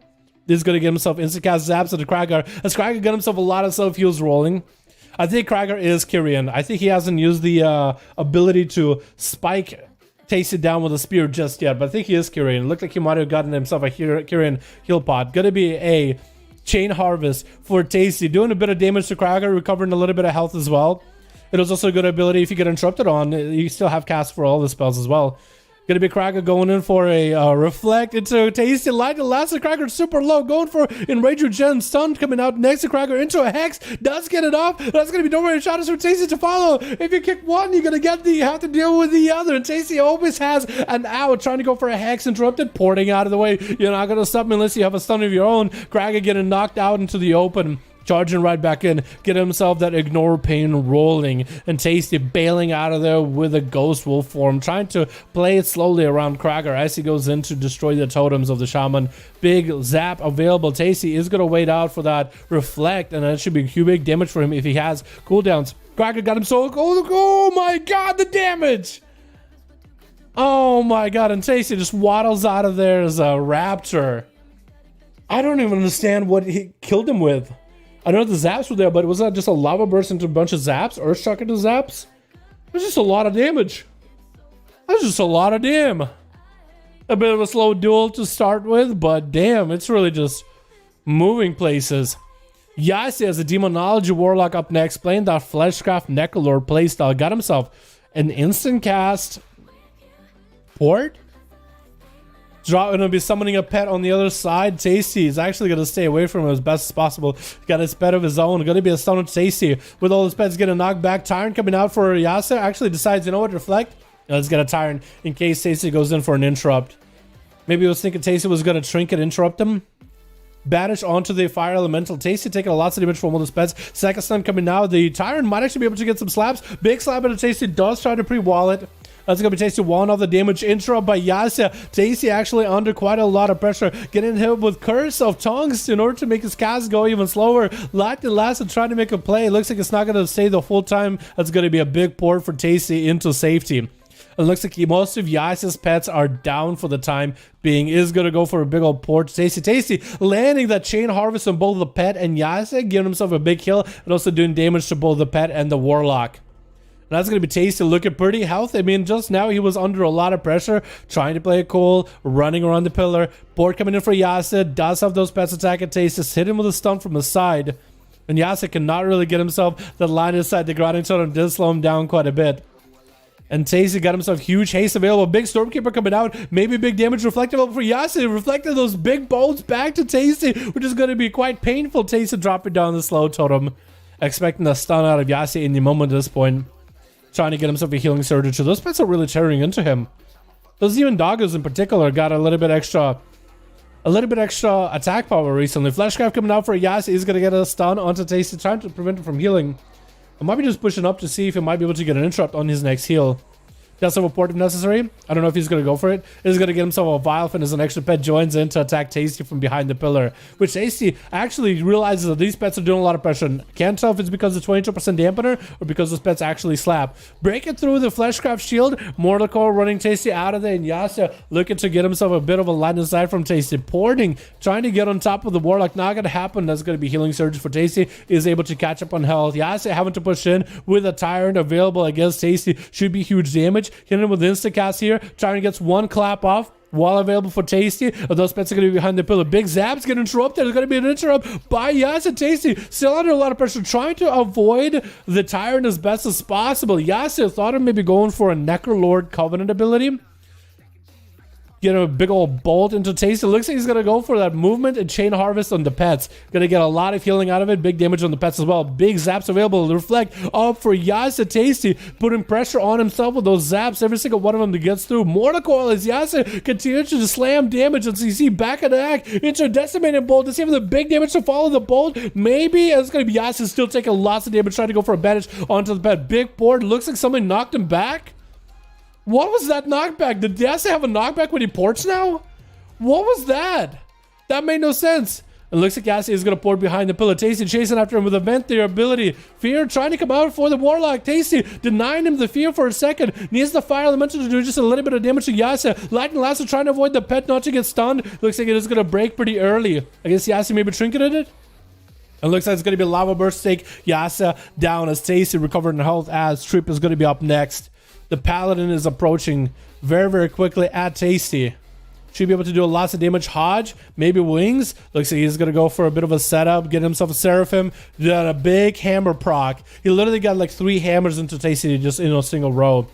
This is going to get himself instant cast zaps at the Krager. As Krager got himself a lot of self-heals rolling. I think Krager is Kyrian. I think he hasn't used the ability to spike Tasty down with a spear just yet. But I think he is Kyrian. It looked like he might have gotten himself a Kyrian heal pod. Going to be a Chain Harvest for Tasty. Doing a bit of damage to Krager. Recovering a little bit of health as well. It was also a good ability if you get interrupted on. You still have cast for all the spells as well. Gonna be Cracker going in for a reflect into Tasty. Light the last Cracker super low. Going for Enrage Regen. Stun coming out next to Cracker into a Hex. Does get it off. That's gonna be no way shadows for Tasty to follow. If you kick one, you're gonna get you have to deal with the other. And Tasty always has an out trying to go for a Hex. Interrupted. Porting out of the way. You're not gonna stop me unless you have a stun of your own. Cracker getting knocked out into the open. Charging right back in, get himself that ignore pain rolling, and Tasty bailing out of there with a ghost wolf form, trying to play it slowly around Cracker as he goes in to destroy the totems of the shaman. Big zap available. Tasty is gonna wait out for that reflect, and that should be big damage for him if he has cooldowns. Cracker got him so oh my god, the damage! Oh my god, and Tasty just waddles out of there as a raptor. I don't even understand what he killed him with. I know the zaps were there, but was that just a lava burst into a bunch of zaps? Earth shock into zaps? It was just a lot of damage. That's just a lot of damn. A bit of a slow duel to start with, but damn, it's really just moving places. Yasi has a Demonology Warlock up next, playing that Fleshcraft Necrolord playstyle. Got himself an instant cast port. Gonna be summoning a pet on the other side. Tasty is actually gonna stay away from him as best as possible. Got his pet of his own. Gonna be a stun on Tasty with all his pets getting knocked back. Tyrant coming out for Yasa. Actually decides, you know what, reflect. Let's get a Tyrant in case Tasty goes in for an interrupt. Maybe he was thinking Tasty was gonna trinket interrupt him. Banish onto the fire elemental. Tasty taking a lots of damage from all his pets. Second stun coming now. The Tyrant might actually be able to get some slaps. Big slap into Tasty. Does try to pre-wall it. That's going to be Tasty one off the damage. Interrupt by Yasa. Tasty actually under quite a lot of pressure. Getting hit with Curse of Tongues in order to make his cast go even slower. Locked and last and trying to make a play. Looks like it's not going to stay the full time. That's going to be a big port for Tasty into safety. It looks like most of Yasa's pets are down for the time being. Is going to go for a big old port. Tasty landing that Chain Harvest on both the pet and Yasa. Giving himself a big kill. And also doing damage to both the pet and the Warlock. That's going to be Tasty looking pretty healthy. I mean, just now he was under a lot of pressure, trying to play it cool, running around the pillar. Board coming in for Yasa. Does have those pets attack at Tasty. Hit him with a stun from the side. And Yasa cannot really get himself the line inside. The Grinding Totem did slow him down quite a bit. And Tasty got himself huge haste available. Big Stormkeeper coming out. Maybe big damage reflective for Yasa. Reflected those big bolts back to Tasty, which is going to be quite painful. Tasty dropping down the slow totem. Expecting a stun out of Yasa in the moment at this point. Trying to get himself a healing surge or two. Those pets are really tearing into him. Those even doggos in particular got a little bit extra attack power recently. Fleshcraft coming out for Yasa. He's gonna get a stun onto Tasty, trying to prevent him from healing. I might be just pushing up to see if he might be able to get an interrupt on his next heal. Does have a port if necessary. I don't know if he's going to go for it. He's going to get himself a Vilephin as an extra pet joins in to attack Tasty from behind the pillar. Which Tasty actually realizes that these pets are doing a lot of pressure. And can't tell if it's because of the 22% dampener or because those pets actually slap. Breaking through the Fleshcraft shield. Mortal Core running Tasty out of there. And Yasa looking to get himself a bit of a line aside from Tasty. Porting, trying to get on top of the Warlock. Not going to happen. That's going to be healing surge for Tasty. Is able to catch up on health. Yasa having to push in with a Tyrant available against Tasty. Should be huge damage. Hitting him with instacast here. Trying to get one clap off. While available for Tasty. Those pets are going to be behind the pillar. Big Zaps get interrupted. There's going to be an interrupt by Yasa. Tasty still under a lot of pressure. Trying to avoid the Tyrant as best as possible. Yasa thought of maybe going for a Necrolord Covenant ability. Get a big old bolt into Tasty. Looks like he's going to go for that movement and Chain Harvest on the pets. Going to get a lot of healing out of it. Big damage on the pets as well. Big zaps available. Reflect up for Yasa. Tasty putting pressure on himself with those zaps. Every single one of them that gets through. Mortal Coil as Yasa continues to slam damage on CC. Back attack into a Decimating Bolt. Let's see if the big damage to follow the bolt. Maybe it's going to be Yasa still taking lots of damage. Trying to go for a bandage onto the pet. Big board. Looks like somebody knocked him back. What was that knockback? Did Yasa have a knockback when he ports now? What was that? That made no sense. It looks like Yasa is going to port behind the pillar. Tasty chasing after him with a vent their ability. Fear trying to come out for the Warlock. Tasty denying him the fear for a second. Needs the fire elemental to do just a little bit of damage to Yasa. Lightning Lasso trying to avoid the pet not to get stunned. Looks like it is going to break pretty early. I guess Yasa maybe trinketed it. It looks like it's going to be a Lava Burst take Yasa down as Tasty recovered in health as Trip is going to be up next. The Paladin is approaching very, very quickly at Tasty. Should be able to do lots of damage. Hodge, maybe Wings. Looks like he's going to go for a bit of a setup. Get himself a Seraphim. Got a big hammer proc. He literally got like 3 hammers into Tasty just in a single row.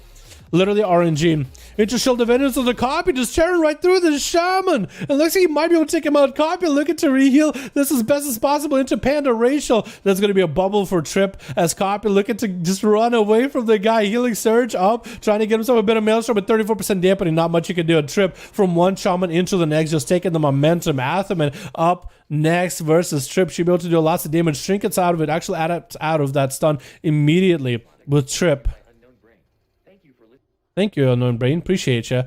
Literally RNG. Into Shield of Vengeance of the copy, just tearing right through the Shaman. And looks like he might be able to take him out. Copy looking to reheal this as best as possible into Panda Racial. There's going to be a bubble for Trip as Copy looking to just run away from the guy. Healing Surge up, trying to get himself a bit of Maelstrom with 34% dampening. Not much you can do. A Trip from one Shaman into the next, just taking the momentum. Atham up next versus Trip. Should be able to do lots of damage. Trinkets out of it. Actually adapts out of that stun immediately with Trip. Thank you, Unknown Brain. Appreciate you.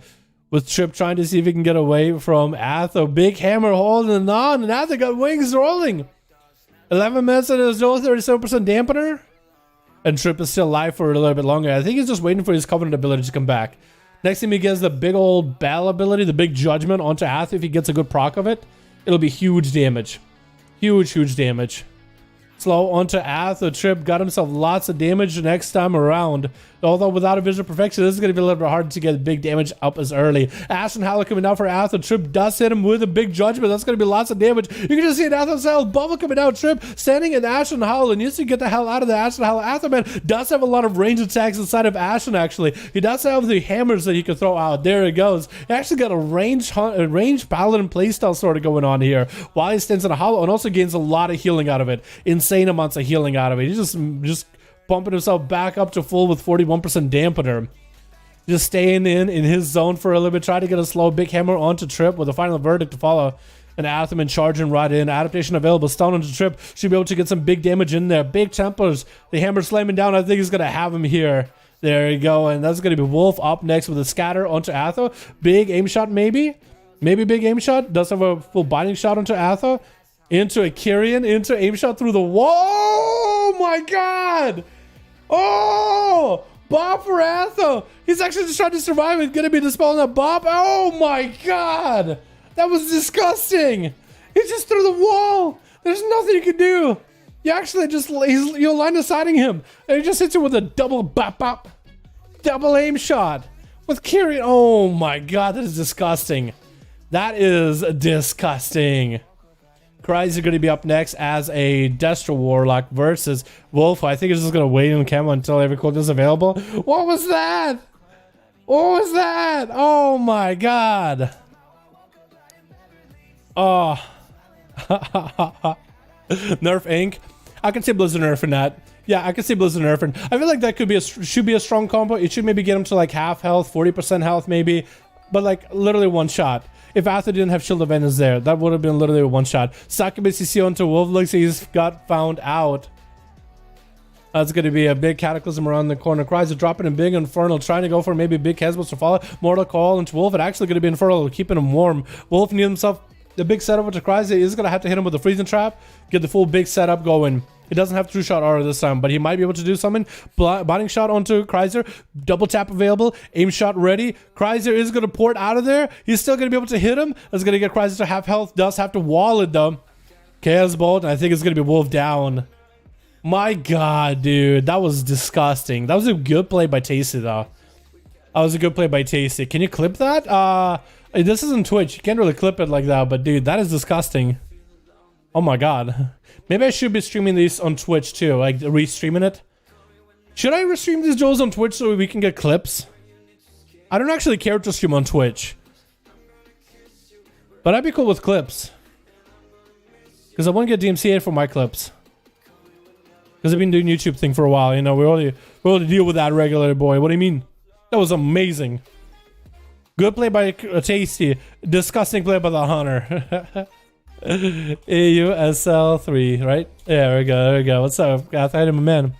With Trip trying to see if he can get away from Atho. Big Hammer holding on, and Atho got wings rolling. 11 minutes and there's no 37% dampener. And Trip is still alive for a little bit longer. I think he's just waiting for his Covenant ability to come back. Next time he gets the big old Bell ability, the big Judgment onto Atho. If he gets a good proc of it, it'll be huge damage. Huge damage. Slow onto Atho. Trip got himself lots of damage next time around. Although without a visual perfection, this is going to be a little bit hard to get big damage up as early. Ashen Hallow coming out for Atho. Trip does hit him with a big Judgment. That's going to be lots of damage. You can just see an Atho's health bubble coming out. Trip standing in Ashen Hallow and needs to get the hell out of the Ashen Hallow. Atho, man, does have a lot of range attacks inside of Ashen, actually. He does have the hammers that he can throw out. There it goes. He actually got a range paladin playstyle sort of going on here while he stands in a Hollow and also gains a lot of healing out of it. Insane amounts of healing out of it. He just pumping himself back up to full with 41% dampener. Just staying in his zone for a little bit. Try to get a slow big hammer onto Trip with a final verdict to follow. And Atherman charging right in. Adaptation available. Stun onto Trip. Should be able to get some big damage in there. Big Templars. The hammer slamming down. I think he's going to have him here. There you go. And that's going to be Wolf up next with a scatter onto Atho. Big aim shot maybe. Maybe big aim shot. Does have a full binding shot onto Atho. Into a Kyrian. Into aim shot through the wall. Oh my god. Oh! Bob for Atho. He's actually just trying to survive and gonna be dispelling that Bob. Oh my god. That was disgusting. He just threw the wall. There's nothing you can do. You actually just, you're line of sighting him. And he just hits him with a double bop bop. Double aim shot. With Kyrian. Oh my god, that is disgusting. That is disgusting. Cries are going to be up next as a Destro Warlock versus Wolf. I think he's just going to wait on camera until every quote is available. What was that? What was that? Oh my god. Oh. Nerf Inc. I can see Blizzard nerfing that. Yeah, I can see Blizzard nerfing. I feel like that could be should be a strong combo. It should maybe get him to like half health, 40% health maybe. But like literally one shot. If Atho didn't have Shield of Vengeance there, that would have been literally a one shot. Succubus CC onto Wolf. Looks like he's got found out. That's going to be a big Cataclysm around the corner. Cries are dropping in big Infernal, trying to go for maybe big Hezbollah to follow. Mortal Call into Wolf. It's actually going to be Infernal, keeping him warm. Wolf needs himself the big setup into Cries. He's going to have to hit him with a Freezing Trap. Get the full big setup going. He doesn't have True Shot aura this time, but he might be able to do something. Binding Shot onto Chrysler. Double tap available. Aim shot ready. Chrysler is going to port out of there. He's still going to be able to hit him. That's going to get Chrysler to half health. Does have to wall it though. Chaos Bolt, and I think it's going to be Wolf down. My god, dude. That was disgusting. That was a good play by Tasty though. That was a good play by Tasty. Can you clip that? This isn't Twitch. You can't really clip it like that, but dude, that is disgusting. Oh my god. Maybe I should be streaming these on Twitch too, like restreaming it. Should I restream these duels on Twitch so we can get clips? I don't actually care to stream on Twitch, but I'd be cool with clips. Because I want to get DMCA for my clips. Because I've been doing YouTube thing for a while, you know, we already deal with that regularly, boy. What do you mean? That was amazing. Good play by Tasty. Disgusting play by the Hunter. AUSL3, right? Yeah, there we go, there we go. What's up, Gath? I am a man.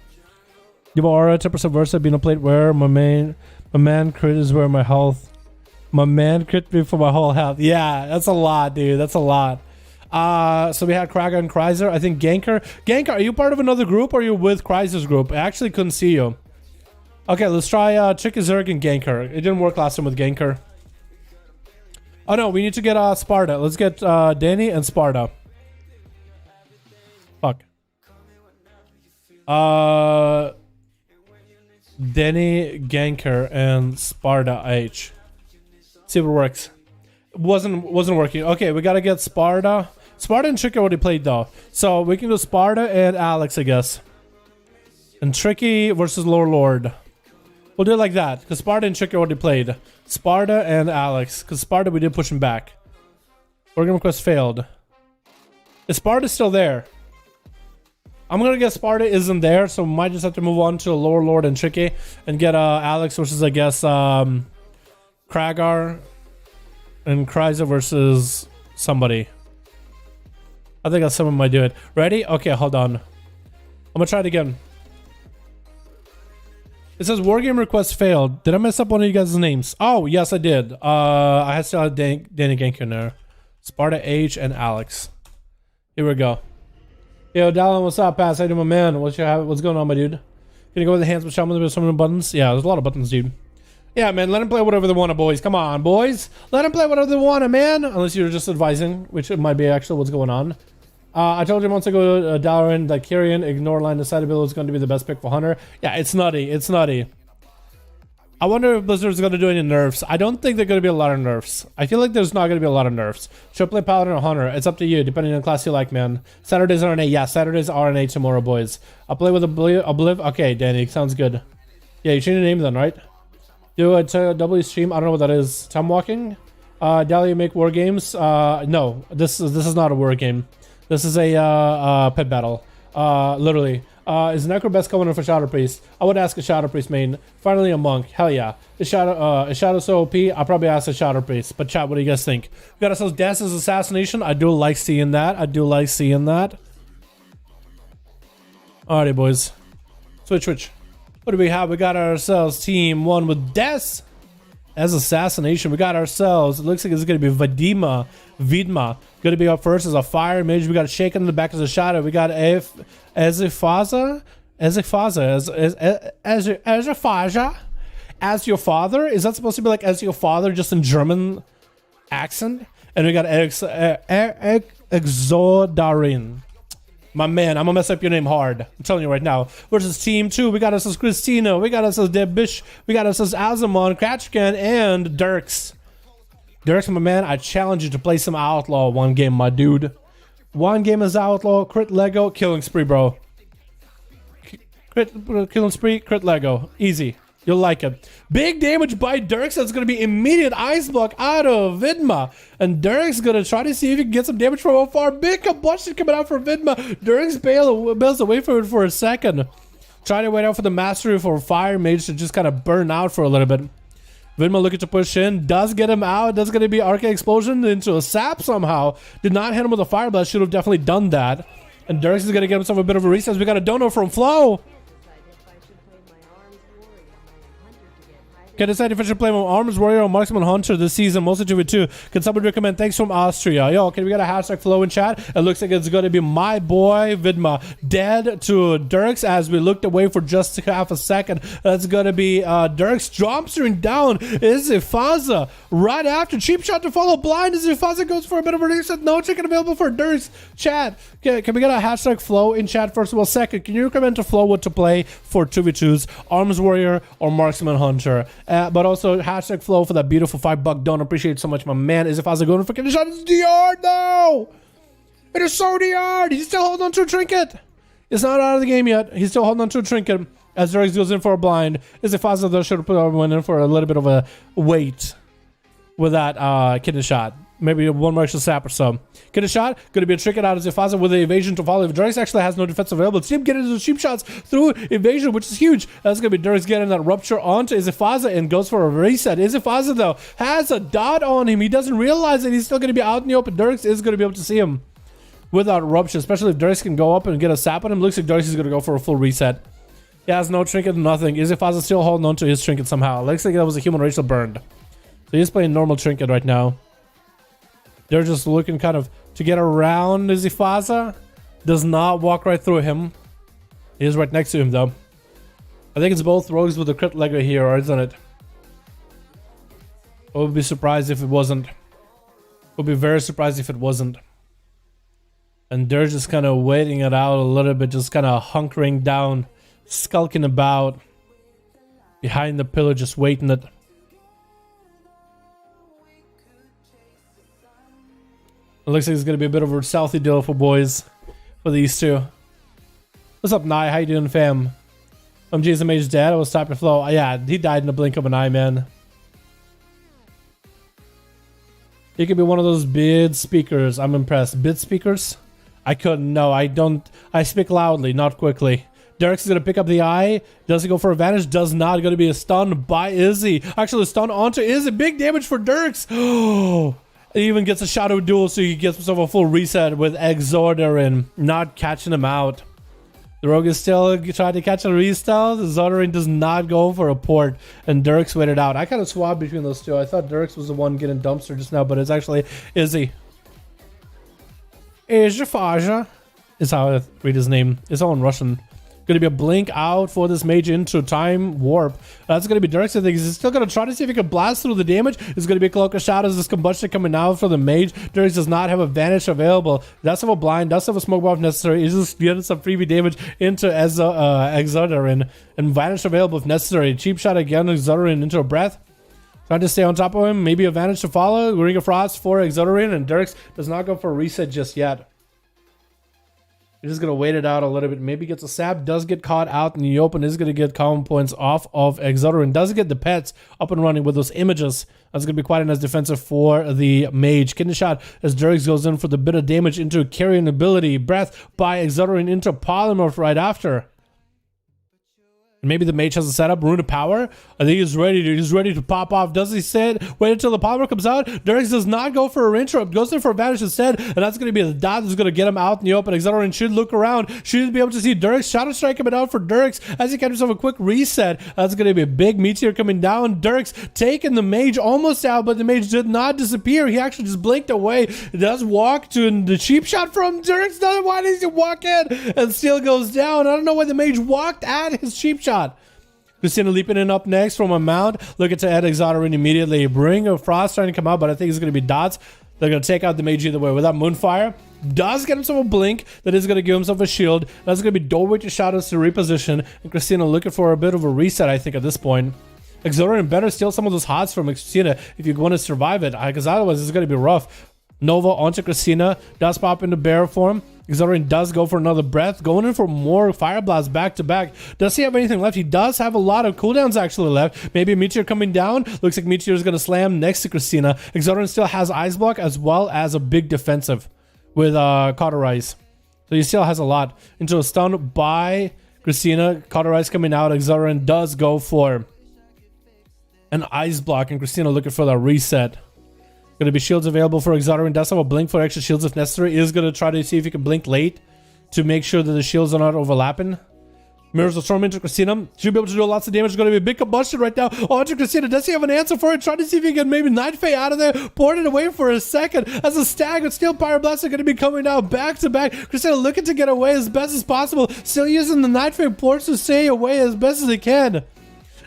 Give aura 10% versa, being a plate where my man crit is where my health. My man crit me for my whole health. Yeah, that's a lot, dude. That's a lot. So we had Kraga and Chrysler. I think Ganker. Ganker, are you part of another group or are you with Chrysler's group? I actually couldn't see you. Okay, let's try Tricky Zerg and Ganker. It didn't work last time with Ganker. Oh no, we need to get Sparta. Let's get Danny and Sparta. Fuck. Danny, Ganker, and Sparta H. See if it works. Wasn't working. Okay, we gotta get Sparta. Sparta and Tricky already played though. So we can go Sparta and Alex, I guess. And Tricky versus Lord. We'll do it like that, because Sparta and Tricky already played. Sparta and Alex, because Sparta we did push him back. Organ request failed. Is Sparta still there? I'm gonna guess Sparta isn't there, so we might just have to move on to Lower Lord and Tricky and get Alex versus, I guess, Kragar and Kryza versus somebody. I think that someone might do it. Ready? Okay, hold on. I'm gonna try it again. It says wargame request failed. Did I mess up one of you guys' names? Oh, yes, I did. I had still had Danny Genk in there. Sparta H and Alex. Here we go. Yo, Dalaran, what's up, Pass? How you doing, my man? What's going on, my dude? Can you go with the hands with Shaman? There's so many buttons. Yeah, there's a lot of buttons, dude. Yeah, man, let them play whatever they want, boys. Come on, boys. Let them play whatever they want, man. Unless you're just advising, which it might be actually what's going on. I told you once ago, Dalaran, that Kyrian, ignore line, decided Bill is going to be the best pick for Hunter. Yeah, it's nutty. It's nutty. I wonder if Blizzard's going to do any nerfs. I don't think there's going to be a lot of nerfs. I feel like there's not going to be a lot of nerfs. Should I play Paladin or Hunter? It's up to you, depending on class you like, man. Saturday's RNA. Yeah, Saturday's RNA tomorrow, boys. I'll play with Obliv. Okay, Danny, sounds good. Yeah, you changed your name then, right? Do a W stream. I don't know what that is. Time walking. Dahlia make war games. No, this is not a war game. This is a pet battle. Literally. Is Necro best commander for Shadow Priest? I would ask a Shadow Priest main. Finally a monk. Hell yeah. Is Shadow so OP? I'll probably ask a Shadow Priest. But chat, what do you guys think? We got ourselves Death's Assassination. I do like seeing that. Alrighty, boys. Switch. What do we have? We got ourselves team 1 with Death as Assassination. We got ourselves, it looks like it's going to be Vidma. Going to be up first as a fire mage. We got Shaken in the back as a shadow. We got Ezifaza. As your father? Is that supposed to be like as your father, just in German accent? And we got Exodarin. My man, I'm gonna mess up your name hard. I'm telling you right now. Versus team 2, we got us as Christina, we got us as Debish, we got us as Azamon, Kratchkan, and Dirks. Dirks, my man, I challenge you to play some Outlaw one game, my dude. One game as Outlaw, crit Lego, killing spree, bro. Killing spree, crit Lego. Easy. You'll like it. Big damage by Dirks. That's going to be immediate ice block out of Vidma. And Dirks going to try to see if he can get some damage from afar. Big combustion coming out for Vidma. Dirks bails away from it for a second. Try to wait out for the mastery for Fire Mage to just kind of burn out for a little bit. Vidma looking to push in. Does get him out. That's going to be Arcane Explosion into a sap somehow. Did not hit him with a Fire Blast. Should have definitely done that. And Dirks is going to get himself a bit of a reset. We got a dono from Flo. Can decide if I should play my Arms Warrior or Marksman Hunter this season, mostly 2v2. Can someone recommend? Thanks from Austria. Yo, okay, we got a hashtag flow in chat. It looks like it's going to be my boy Vidma dead to Dirks as we looked away for just half a second. That's going to be Dirks jumpstering down Izifaza right after. Cheap shot to follow blind. Izifaza goes for a bit of a reset. No chicken available for Dirks. Chat, can we get a hashtag flow in chat first of all? Second, can you recommend to Flow what to play for 2v2s? Arms Warrior or Marksman Hunter? But also hashtag Flow for that beautiful $5 donor. Appreciate it so much, my man. Is if I was going for the shot, it's DR. No, it is so DR. He's still holding on to a trinket. It's not out of the game yet. He's still holding on to a trinket as Dirks goes in for a blind. Is if Fazla though should have put everyone in for a little bit of a wait with that kidney shot. Maybe one more extra sap or so. Get a shot. Going to be a trinket out as Ifaza with the evasion to follow. If Dirks actually has no defense available, see him getting those cheap shots through evasion, which is huge. That's going to be Dirks getting that rupture onto Izifaza and goes for a reset. Izifaza, though, has a dot on him. He doesn't realize that he's still going to be out in the open. Dirks is going to be able to see him without rupture, especially if Dirks can go up and get a sap on him. Looks like Dirks is going to go for a full reset. He has no trinket, nothing. Izifaza still holding on to his trinket somehow. Looks like that was a human racial burned. So he's playing normal trinket right now. They're just looking kind of to get around Izifaza. Does not walk right through him. He is right next to him, though. I think it's both rogues with a crit Lego here, isn't it? I would be surprised if it wasn't. Would be very surprised if it wasn't. And they're just kind of waiting it out a little bit, just kind of hunkering down, skulking about behind the pillar, just waiting it. It looks like it's going to be a bit of a Southie deal for boys, for these two. What's up, Nye? How you doing, fam? Jason Mage's dead. I was typing flow. Yeah, he died in the blink of an eye, man. He could be one of those bid speakers. I'm impressed. Bid speakers? I couldn't. No, I don't. I speak loudly, not quickly. Derek's is going to pick up the eye. Does he go for advantage? Does not. Going to be a stun by Izzy. Actually, a stun onto Izzy. Big damage for Dirks. Oh, he even gets a shadow duel, so he gets himself a full reset with Exorderin, not catching him out. The rogue is still trying to catch a restyle. Exorderin does not go for a port, and Dirks waited out. I kind of swapped between those two. I thought Dirks was the one getting dumpster just now, but it's actually Izzy. Izzy is how I read his name. It's all in Russian. Going to be a blink out for this mage into time warp. That's going to be Dirks. I think he's still going to try to see if he can blast through the damage. It's going to be a cloak of shadows. This combustion coming out for the mage. Dirks does not have a vanish available. Does have a blind. Does have a smoke bomb if necessary. He's just getting some freebie damage into Exoderin and vanish available if necessary. Cheap shot again. Exoderin into a breath. Trying to stay on top of him. Maybe a vanish to follow. Ring of Frost for Exoderin, and Dirks does not go for a reset just yet. He's just going to wait it out a little bit. Maybe gets a sap. Does get caught out in the open. Is going to get common points off of Exoderin. Does get the pets up and running with those images. That's going to be quite a nice defensive for the mage. Kidney shot as Dirks goes in for the bit of damage into carrying ability. Breath by Exoderin into polymorph right after. And maybe the mage has a setup. Rune of Power. I think he's ready to pop off. Does he sit? Wait until the polymer comes out. Dirks does not go for a interrupt. Goes in for a vanish instead. And that's going to be the dot that's going to get him out in the open. Exoderin should look around. Should be able to see Dirks. Shadow Strike coming out for Dirks as he catches himself a quick reset. That's going to be a big meteor coming down. Dirks taking the mage almost out, but the mage did not disappear. He actually just blinked away. He does walk to the cheap shot from Dirks. Why does he walk in and still goes down? I don't know why the mage walked at his cheap shot. Christina leaping in up next from a mount. Looking to add Exoderin immediately. Ring of Frost trying to come out, but I think it's going to be dots. They're going to take out the mage either way. Without Moonfire, does get himself a blink. That is going to give himself a shield. That's going to be doorway to shadows to reposition. And Christina looking for a bit of a reset, I think, at this point. Exoderin better steal some of those hots from Christina if you want to survive it, because otherwise it's going to be rough. Nova onto Christina. Does pop into bear form. Exoderin does go for another breath, going in for more Fire Blast back to back. Does he have anything left? He does have a lot of cooldowns actually left. Maybe a Meteor coming down. Looks like Meteor is going to slam next to Christina. Exoderin still has Ice Block as well as a big defensive with Cauterize. So he still has a lot. Into a stun by Christina. Cauterize coming out. Exoderin does go for an Ice Block, and Christina looking for that reset. Going to be shields available for Exoderin. Does have a blink for extra shields if necessary. Is going to try to see if he can blink late to make sure that the shields are not overlapping. Mirrors the Storm into Christina. Should be able to do lots of damage. It's going to be a big combustion right now. Onto Christina. Does he have an answer for it? Trying to see if he can maybe Night Fae out of there. Poured it away for a second. As a stag with Steel Pyro Blast are going to be coming out back to back. Christina looking to get away as best as possible. Still using the Night Fae ports to stay away as best as he can.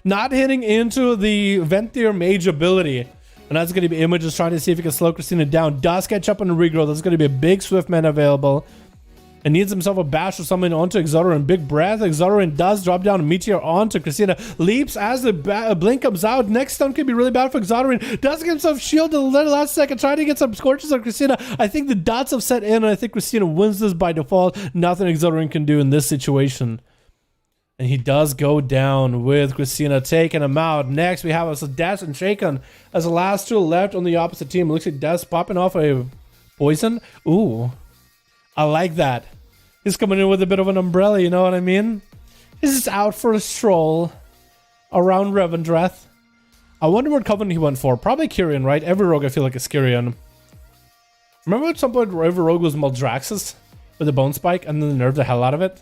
Not hitting into the Venthyr Mage ability. And that's going to be Images trying to see if he can slow Christina down. Does catch up on the regrowth. That's going to be a big Swiftman available. And needs himself a bash or something onto Exoderin. Big breath. Exoderin does drop down a Meteor onto Christina. Leaps as the blink comes out. Next stun could be really bad for Exoderin. Does get himself shielded in the last second. Trying to get some scorches on Christina. I think the dots have set in, and I think Christina wins this by default. Nothing Exoderin can do in this situation. And he does go down with Christina taking him out. Next, we have us Des and Shaken as the last two left on the opposite team. It looks like Des popping off a poison. Ooh, I like that. He's coming in with a bit of an umbrella, you know what I mean? He's just out for a stroll around Revendreth. I wonder what covenant he went for. Probably Kyrian, right? Every rogue I feel like is Kyrian. Remember at some point where every rogue was Maldraxxus with a bone spike and then they nerfed the hell out of it?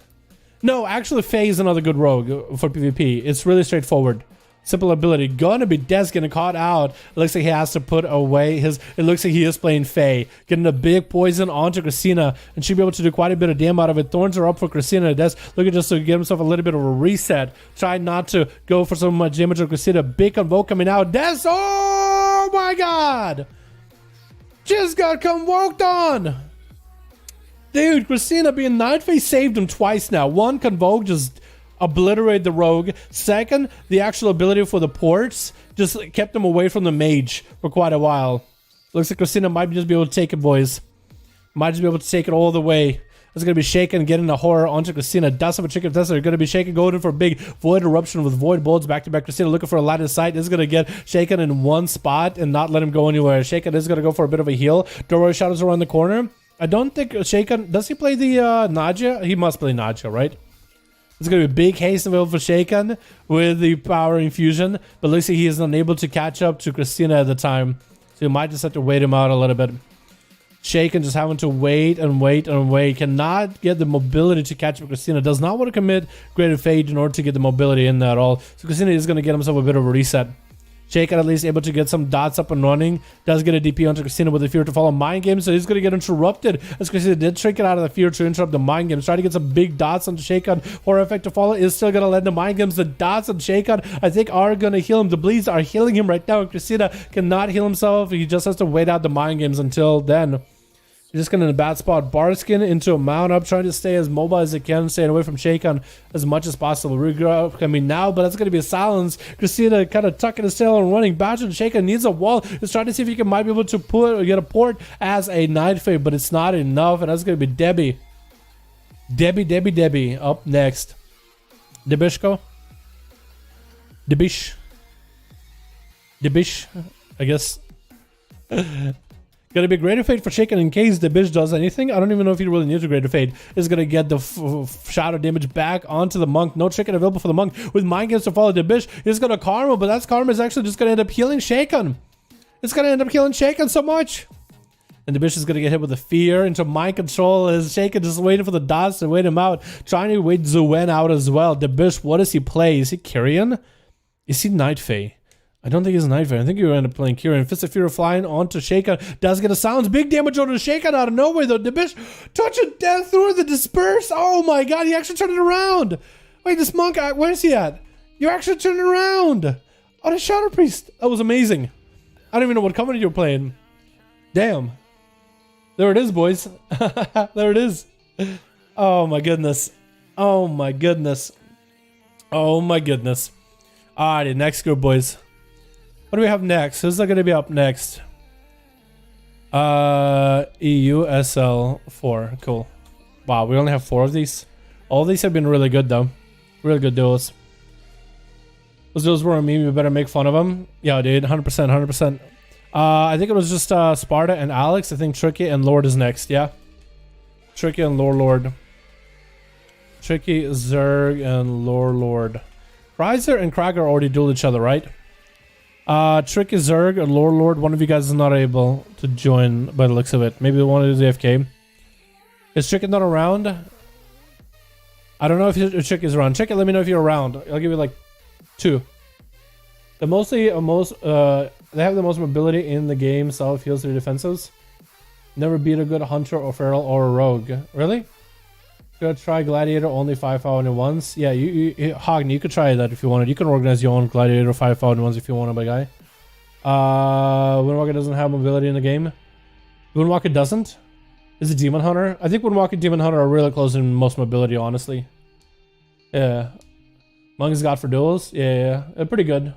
No, actually, Faye is another good rogue for PvP. It's really straightforward. Simple ability. Gonna be Des getting caught out. It looks like he has to put away his... It looks like he is playing Faye. Getting a big poison onto Christina. And should be able to do quite a bit of damage out of it. Thorns are up for Christina. Des looking just to get himself a little bit of a reset. Try not to go for so much damage on Christina. Big convoke coming out. Des! Oh my god! Just got convoked on! Dude, Christina being Night Fae saved him twice now. One, Convoke just obliterated the rogue. Second, the actual ability for the ports just kept him away from the mage for quite a while. Looks like Christina might just be able to take it, boys. Might just be able to take it all the way. It's going to be Shaken getting the horror onto Christina. Dust of a chicken tester. Going to be Shaken going in for a big void eruption with void bolts back to back. Christina looking for a line of sight. This is going to get Shaken in one spot and not let him go anywhere. Shaken is going to go for a bit of a heal. Doorway shadows around the corner. I don't think Shaken... Does he play the Nadia? He must play Nadia, right? It's going to be a big haste available for Shaken with the power infusion. But looks like he is unable to catch up to Christina at the time. So you might just have to wait him out a little bit. Shaken just having to wait and wait and wait. Cannot get the mobility to catch up Christina. Does not want to commit Greater Fate in order to get the mobility in there at all. So Christina is going to get himself a bit of a reset. Shaken at least able to get some dots up and running. Does get a DP onto Christina with the fear to follow mind games. So he's going to get interrupted. As Christina did trick it out of the fear to interrupt the mind games. Try to get some big dots onto Shaken. Horror effect to follow is still going to land the mind games. The dots on Shaken I think are going to heal him. The bleeds are healing him right now. And Christina cannot heal himself. He just has to wait out the mind games until then. He's just getting in a bad spot. Barskin into a mount up, trying to stay as mobile as he can, staying away from Shaken as much as possible. Regroup coming now, but that's going to be a silence. Christina kind of tucking his tail and running. Badger and Shaken needs a wall. He's trying to see if he might be able to get a port as a Night Fate, but it's not enough, and that's going to be Debbie. Debbie up next. Debishko? Debish, I guess. Gonna be Greater Fate for Shaken in case the bitch does anything. I don't even know if he really needs a Greater Fate. Is gonna get the shadow damage back onto the monk. No Chicken available for the monk. With mind games to follow the bitch. He's gonna karma, but that's karma is actually just gonna end up healing Shaken. It's gonna end up healing Shaken so much. And the bitch is gonna get hit with the fear into mind control as Shaken just waiting for the dots to wait him out. Trying to wait Zuen out as well. The bitch, what does he play? Is he Kyrian? Is he Night Fae? I don't think he's a Night Fae. I think you end up playing Kieran. Fist of Fury flying onto Shaken. Does get a silence. Big damage onto Shaken out of nowhere though. The bitch touching death through the disperse. Oh my god, he actually turned it around. Wait, this monk, where is he at? You actually turned it around. Oh, the Shadow Priest. That was amazing. I don't even know what company you're playing. Damn. There it is, boys. There it is. Oh my goodness. Oh my goodness. Oh my goodness. Alrighty, next group, boys. What do we have next? Who's going to be up next? EU SL4. Cool. Wow, we only have 4 of these. All of these have been really good, though. Really good duels. Those duels were a meme. We better make fun of them. Yeah, dude. 100%. 100%. I think it was just Sparta and Alex. I think Tricky and Lord is next. Yeah. Tricky and Lord. Tricky, Zerg, and Lord. Kreiser and Krager already dueled each other, right? Tricky, Zerg, and Lord. One of you guys is not able to join by the looks of it. Maybe one of the AFK. Is Tricky not around? I don't know if Tricky is around. Tricky, let me know if you're around. I'll give you like 2. They have the most mobility in the game. Solid feels their defenses. Never beat a good hunter or feral or a rogue. Really? Should I try gladiator only 5v5 1v1s? Yeah, Hogni, you could try that if you wanted. You can organize your own gladiator 5v5 1v1s if you want, my guy. Windwalker doesn't have mobility in the game. Windwalker doesn't? Is it Demon Hunter? I think Windwalker and Demon Hunter are really close in most mobility, honestly. Yeah. Monk's God for duels? Yeah. Pretty good.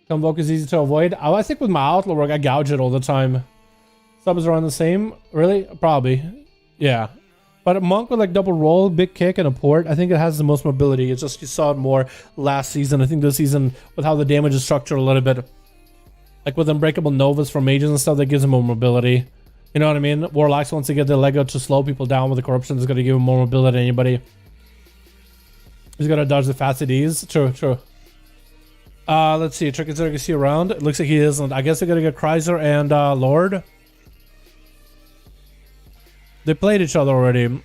Convoke is easy to avoid. I think with my Outlaw work, I gouge it all the time. Subs are on the same? Really? Probably. Yeah. But a monk with like double roll, big kick, and a port, I think it has the most mobility. It's just you saw it more last season. I think this season, with how the damage is structured a little bit, like with Unbreakable Novas from mages and stuff, that gives them more mobility. You know what I mean? Warlocks, once they get the Lego to slow people down with the corruption, is going to give them more mobility than anybody. He's going to dodge the fast ADs. True. Let's see. Trick is going to see around. It looks like he isn't. I guess they're going to get Kreiser and Lord. They played each other already.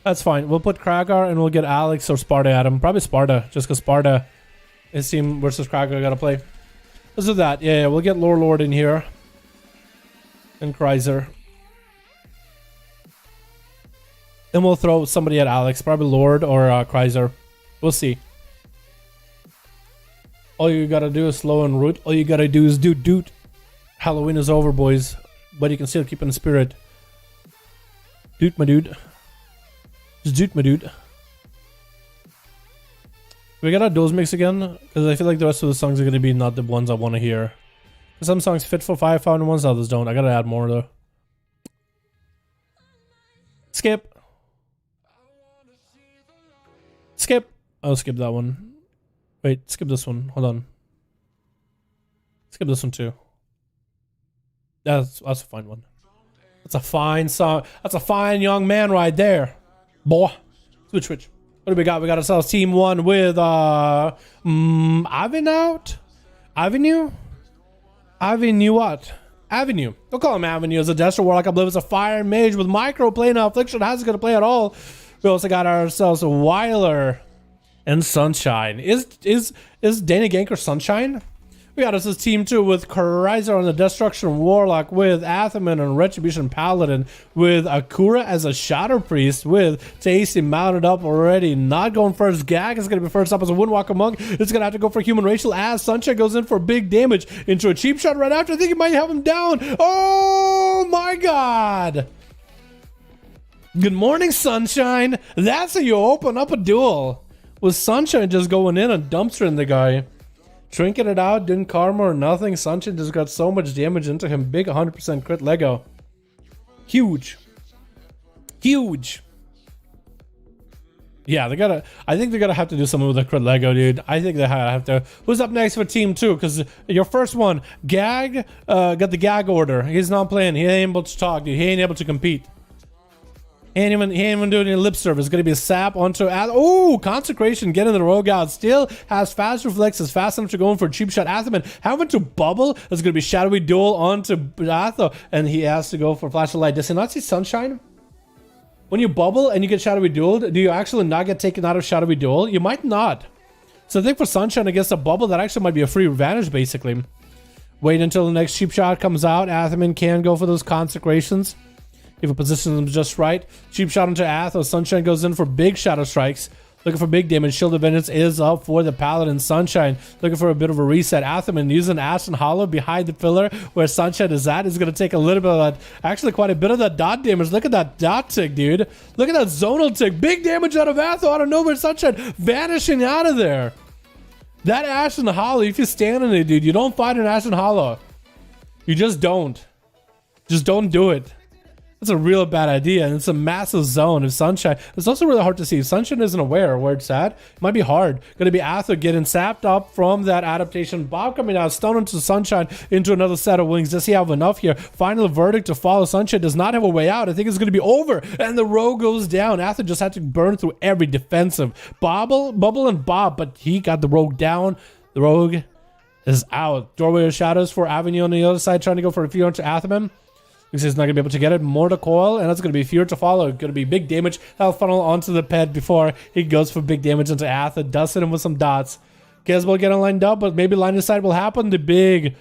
That's fine. We'll put Kragar and we'll get Alex or Sparta at him. Probably Sparta, just because Sparta, his team versus Kragar, gotta play. Let's do that. Yeah, we'll get Lord in here. And Kreiser. Then we'll throw somebody at Alex. Probably Lord or Kreiser. We'll see. All you gotta do is slow and root. All you gotta do is doot. Halloween is over, boys. But you can still keep in the spirit. Doot, my dude. Just doot, my dude. We got our duels mix again, because I feel like the rest of the songs are going to be not the ones I want to hear. Some songs fit for 5v5 1s, others don't. I gotta add more though. Skip. Skip. Oh, skip that one. Wait, skip this one. Hold on. Skip this one too. That's a fine one. That's a fine song. That's a fine young man right there. Boy. Switch. What do we got? We got ourselves team 1 with Avenue? Avenue what? Avenue. Don't call him Avenue as a Destro Warlock. I believe it's a Fire Mage with Micro playing Affliction. How's it gonna play at all? We also got ourselves a Weiler and Sunshine. Is Dana Ganker Sunshine? We got us this team 2 with Corsair on the Destruction Warlock, with Atherman and Retribution Paladin, with Akura as a Shadow Priest, with Tasty mounted up already. Not going first. Gag is going to be first up as a Windwalker Monk. It's going to have to go for Human Racial as Sunshine goes in for big damage into a cheap shot right after. I think he might have him down. Oh my god. Good morning, Sunshine. That's how you open up a duel. With Sunshine just going in and dumpstering the guy. Trinket it out, didn't karma or nothing. Sunshine just got so much damage into him. Big 100% crit Lego. Huge. Huge. Yeah, I think they're gonna have to do something with the crit Lego, dude. I think they have to. Who's up next for team 2? Because your first one, Gag, got the Gag order. He's not playing. He ain't able to talk, dude. He ain't able to compete. He ain't even doing any lip service. Gonna be a sap onto Consecration getting the rogue out. Still has fast reflexes, fast enough to go in for a cheap shot. Atherman having to bubble. It's gonna be Shadowy Duel onto Atho, and he has to go for Flash of Light. Does he not see Sunshine? When you bubble and you get Shadowy Dueled, do you actually not get taken out of Shadowy Duel? You might not. So I think for Sunshine against a bubble, that actually might be a free advantage, basically. Wait until the next cheap shot comes out. Atherman can go for those consecrations if it positions them just right. Cheap shot into Athos. Sunshine goes in for big shadow strikes. Looking for big damage. Shield of Vengeance is up for the Paladin. Sunshine looking for a bit of a reset. Atherman using Ashen Hollow behind the pillar where Sunshine is at. Is going to take a little bit of that. Actually, quite a bit of that dot damage. Look at that dot tick, dude. Look at that zonal tick. Big damage out of Atho. Out of nowhere. Sunshine vanishing out of there. That Ashen Hollow, if you stand in it, dude, you don't fight an Ashen Hollow. You just don't. Just don't do it. That's a real bad idea, and it's a massive zone of Sunshine. It's also really hard to see. If Sunshine isn't aware where it's at, it might be hard. Gonna be Atho getting sapped up from that adaptation. Bob coming out, stone into Sunshine into another set of wings. Does he have enough here? Final verdict to follow. Sunshine does not have a way out. I think it's gonna be over, and the rogue goes down. Atho just had to burn through every defensive. Bubble and Bob, but he got the rogue down. The rogue is out. Doorway of Shadows for Avenue on the other side, trying to go for a few onto Atherman. He's not going to be able to get it. Mortar Coil, and that's going to be Fear to follow. Going to be big damage. That'll funnel onto the pet before he goes for big damage into Atha. Does hit him with some dots. Keswell getting lined up, but maybe line of sight will happen. The big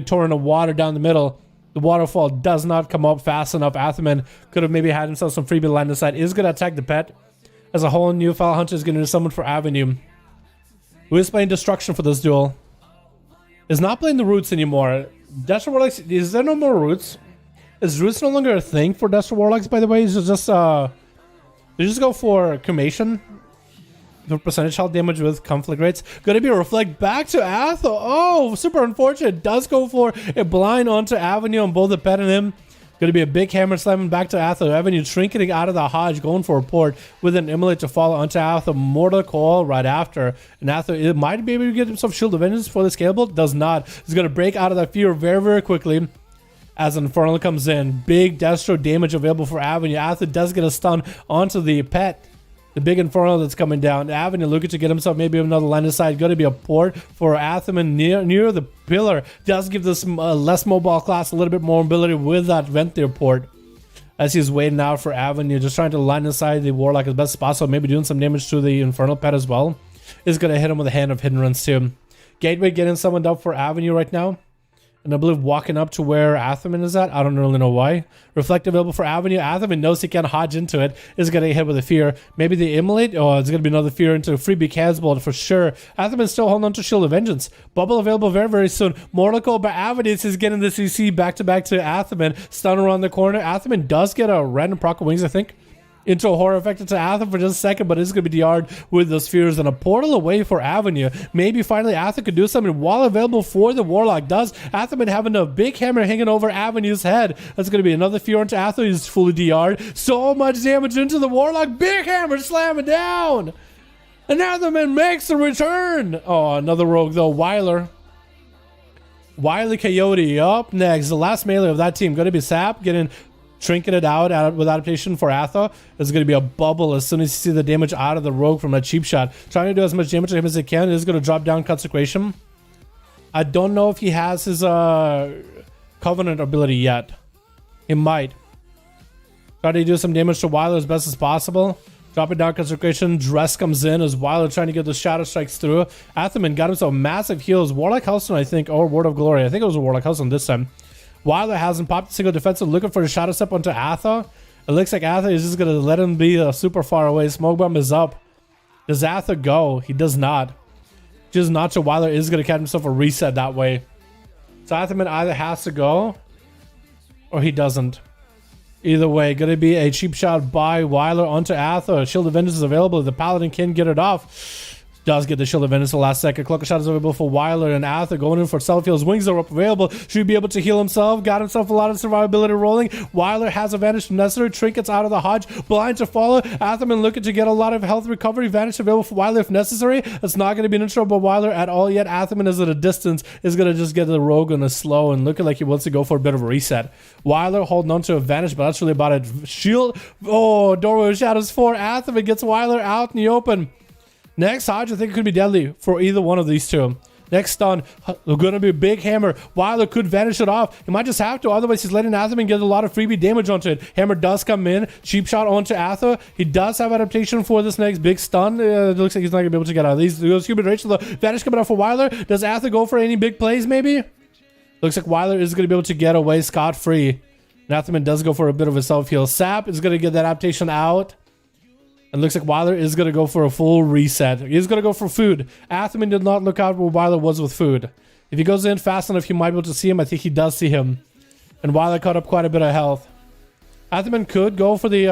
torrent of water down the middle. The waterfall does not come up fast enough. Atherman could have maybe had himself some freebie line of sight. Is going to attack the pet. As a whole new Foul Hunter is going to summon for Avenue. Who is playing Destruction for this duel? Is not playing the Roots anymore. Destro Warlocks, is there no more Roots? Is Roots no longer a thing for Destro Warlocks, by the way? Is it just, they just go for Cremation? For percentage health damage with conflict rates. Gonna be a reflect back to Atho. Oh, super unfortunate. Does go for a blind onto Avenue on both the pet and him. Gonna be a big hammer slamming back to Atho. Avenue shrinking out of the Hodge, going for a port with an Immolate to follow onto Atho. Mortal Coil right after. And Atho, it might be able to get himself Shield of Vengeance for the scalable. Does not. He's gonna break out of that fear very, very quickly. As Infernal comes in, big Destro damage available for Avenue. Atho does get a stun onto the pet. The big Infernal that's coming down. Avenue looking to get himself maybe another line of sight. Going to be a port for Atherman near the pillar. Does give this less mobile class a little bit more mobility with that Venthyr port. As he's waiting out for Avenue. Just trying to line aside the Warlock as best as possible. Maybe doing some damage to the Infernal pet as well. Is going to hit him with a hand of hidden runs too. Gateway getting summoned up for Avenue right now. And I believe walking up to where Atherman is at. I don't really know why. Reflect available for Avenue. Atherman knows he can't hodge into it. Is going to get hit with a fear. Maybe the Immolate. Oh, it's going to be another fear into Freebie Casbolt for sure. Atherman's still holding on to Shield of Vengeance. Bubble available very, very soon. Mortal Coil by Avenue is getting the CC back to Atherman. Stun around the corner. Atherman does get a random proc of wings, I think. into a horror effect into Atha for just a second, but it's going to be DR'd with the spheres and a portal away for Avenue. Maybe finally Atha could do something while available for the Warlock. Does Athaman having a big hammer hanging over Avenue's head? That's going to be another fear into Atha. He's fully DR'd. So much damage into the Warlock. Big hammer slamming down. And Athaman makes a return. Oh, another rogue though. Weiler. Wily Coyote up next. The last melee of that team going to be Sap getting trinketed out with adaptation for Atha. There's going to be a bubble as soon as you see the damage out of the rogue from a cheap shot. Trying to do as much damage to him as he can. It is going to drop down Consecration. I don't know if he has his Covenant ability yet. He might. Try to do some damage to Weiler as best as possible. Dropping down Consecration. Dress comes in as Weiler trying to get the Shadow Strikes through. Athaman got himself massive heals. Warlock Hellstone, I think, or Word of Glory. I think it was a Warlock Hellstone this time. Weiler hasn't popped a single defensive, looking for a Shadow Step onto Atha. It looks like Atha is just going to let him be super far away. Smoke Bomb is up. Does Atha go? He does not. Just Nacho Weiler is going to catch himself a reset that way. So Athaman either has to go or he doesn't. Either way, going to be a cheap shot by Weiler onto Atha. Shield of Vengeance is available. The Paladin can get it off. Does get the Shield of Vengeance the last second. Cloak of Shadows available for Weiler and Atha going in for self heals. Wings are up available. Should be able to heal himself. Got himself a lot of survivability rolling. Weiler has a vanish if necessary. Trinkets out of the Hodge. Blind to follow. Athaman looking to get a lot of health recovery. Vanish available for Weiler if necessary. It's not going to be an intro by Weiler at all yet. Athaman is at a distance. Is going to just get the rogue on a slow and looking like he wants to go for a bit of a reset. Weiler holding on to a vanish, but that's really about it. Shield. Oh, Doorway of Shadows 4. Athaman gets Weiler out in the open. Next Hodge, I think it could be deadly for either one of these two. Next stun, going to be a big hammer. Weiler could vanish it off. He might just have to, otherwise he's letting Athaman get a lot of freebie damage onto it. Hammer does come in. Cheap shot onto Atha. He does have adaptation for this next big stun. It looks like he's not going to be able to get out of these. Those Human Rage, the vanish coming out for Weiler. Does Atha go for any big plays maybe? Looks like Weiler is going to be able to get away scot-free. And Athaman does go for a bit of a self-heal. Sap is going to get that adaptation out. And looks like Weiler is going to go for a full reset. He's going to go for food. Athaman did not look out where Weiler was with food. If he goes in fast enough, he might be able to see him. I think he does see him. And Weiler caught up quite a bit of health. Athaman could go for the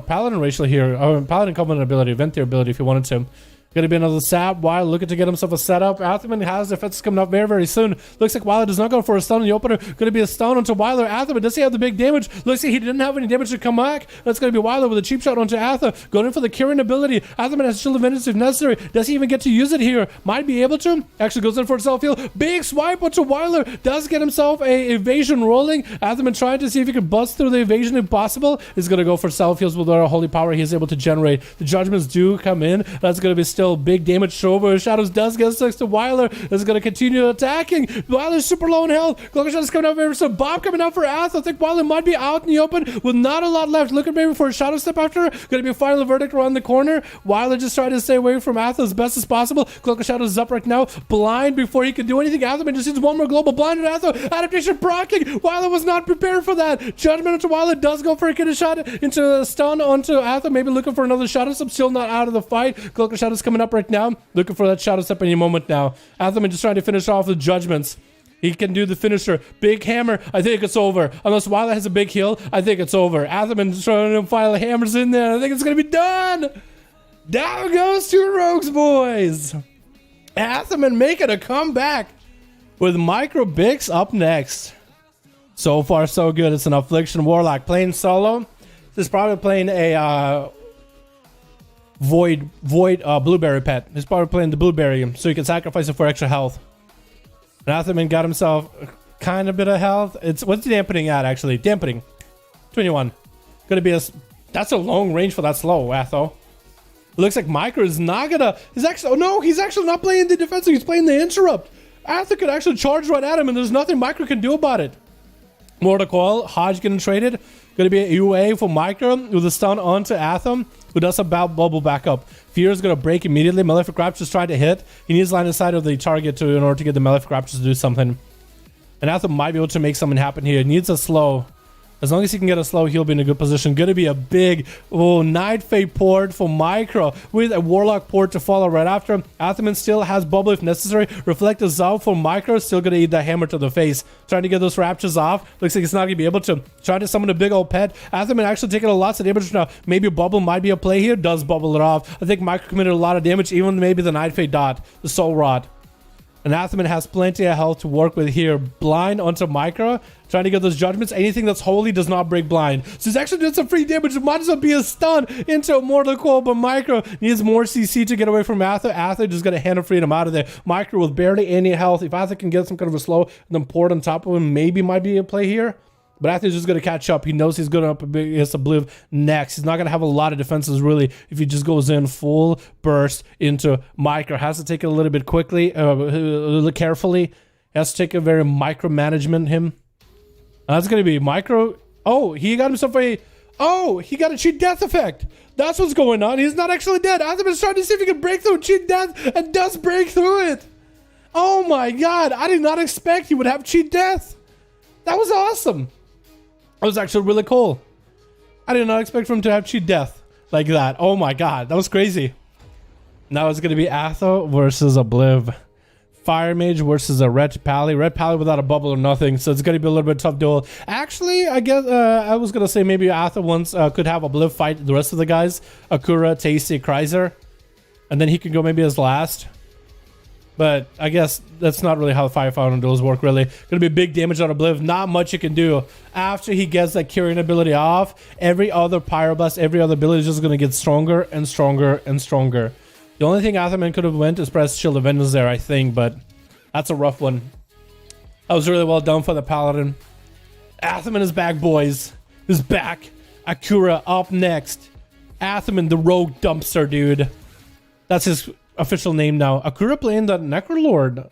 Paladin racial here. Or Paladin Covenant ability, Venthyr ability if he wanted to. Going to be another Sap. Weiler looking to get himself a setup. Athaman has defenses coming up very, very soon. Looks like Weiler does not go for a stun in the opener. Going to be a stun onto Weiler. Athaman, does he have the big damage? Looks like he didn't have any damage to come back. That's going to be Weiler with a cheap shot onto Atha. Going in for the Kirin ability. Athaman has Shield of Vengeance if necessary. Does he even get to use it here? Might be able to. Actually goes in for a self-heal. Big swipe onto Weiler. Does get himself a evasion rolling. Athaman trying to see if he can bust through the evasion if possible. Is going to go for self-heals with our holy power he is able to generate. The judgments do come in. That's going to be still big damage. Over Shadows does get stuck to Weiler. Is going to continue attacking. Weiler's super low in health. Cloak of Shadows coming out very soon. Bob coming out for Atha. I think Weiler might be out in the open with not a lot left. Looking maybe for a Shadow Step after. Going to be a final verdict around the corner. Weiler just trying to stay away from Atha as best as possible. Cloak of Shadows is up right now. Blind before he can do anything. Athaman just needs one more global blind at Atha. Adaptation proccing. Weiler was not prepared for that. Judgment onto Weiler does go for a kid shot into a stun onto Atha. Maybe looking for another Shadow Step. Still not out of the fight. Cloak of Shadows coming up right now. Looking for that Shadow Step any moment now. Athaman just trying to finish off with judgments. He can do the finisher. Big hammer. I think it's over. Unless Weiler has a big heal, I think it's over. Athaman just trying to file hammers in there. I think it's going to be done. Down goes two rogues, boys. Athaman making a comeback with Micro Bix up next. So far, so good. It's an Affliction Warlock playing solo. This is probably playing a Void Blueberry pet. He's probably playing the Blueberry, so he can sacrifice it for extra health. And Athaman got himself kind of bit of health. It's what's the dampening at actually? Dampening 21. Gonna be that's a long range for that slow Atho. It looks like Micro is not gonna. He's actually he's actually not playing the defensive. He's playing the interrupt. Atho could actually charge right at him, and there's nothing Micro can do about it. Mortal Coil. Hodge getting traded. Going to be a UA for Micro with a stun onto Atham, who does a bubble back up. Fear is going to break immediately. Malefic Raptors trying to hit. He needs line of sight of the target in order to get the Malefic Raptors to do something. And Atham might be able to make something happen here. He needs a slow. As long as he can get a slow, he'll be in a good position. Gonna be a big Night Fate port for Micro with a Warlock port to follow right after him. Atherman still has bubble if necessary. Reflective Zal for Micro, still gonna eat that hammer to the face. Trying to get those raptures off. Looks like he's not gonna be able to. Trying to summon a big old pet. Atherman actually taking a lot of damage now. Maybe a bubble might be a play here. Does bubble it off. I think Micro committed a lot of damage, even maybe the Night Fate dot, the Soul Rod. And Atherman has plenty of health to work with here. Blind onto Micro. Trying to get those judgments. Anything that's holy does not break blind. So he's actually doing some free damage. It might as well be a stun into a Mortal Coil, but Micro needs more CC to get away from Ather. Ather just going to hand him out of there. Micro with barely any health. If Ather can get some kind of a slow and then port on top of him, maybe might be a play here. But Ather's just going to catch up. He knows he's going up against Obliv next. He's not going to have a lot of defenses, really, if he just goes in full burst into Micro. Has to take it a little bit quickly, a little carefully. Has to take a very micromanagement him. That's going to be Micro. Oh, he got himself a... Oh, he got a cheat death effect. That's what's going on. He's not actually dead. Atherman's trying to see if he can break through cheat death and does break through it. Oh my god. I did not expect he would have cheat death. That was awesome. That was actually really cool. I did not expect for him to have cheat death like that. Oh my god. That was crazy. Now it's going to be Atho versus Obliv. Fire Mage versus a Red Pally. Red Pally without a bubble or nothing, so it's going to be a little bit tough duel. Actually, I guess I was going to say maybe Atha once could have Obliv fight the rest of the guys. Akura, Tasty, Kreiser. And then he can go maybe as last. But I guess that's not really how the 5v5 duels work, really. Going to be big damage on Obliv. Not much you can do. After he gets that curing ability off, every other Pyroblast, every other ability is just going to get stronger and stronger and stronger. The only thing Atherman could have went is press Shield of Vengeance there, I think, but that's a rough one. That was really well done for the Paladin. Atherman is back, boys. He's back. Akura up next. Atherman, the rogue dumpster, dude. That's his official name now. Akura playing the Necrolord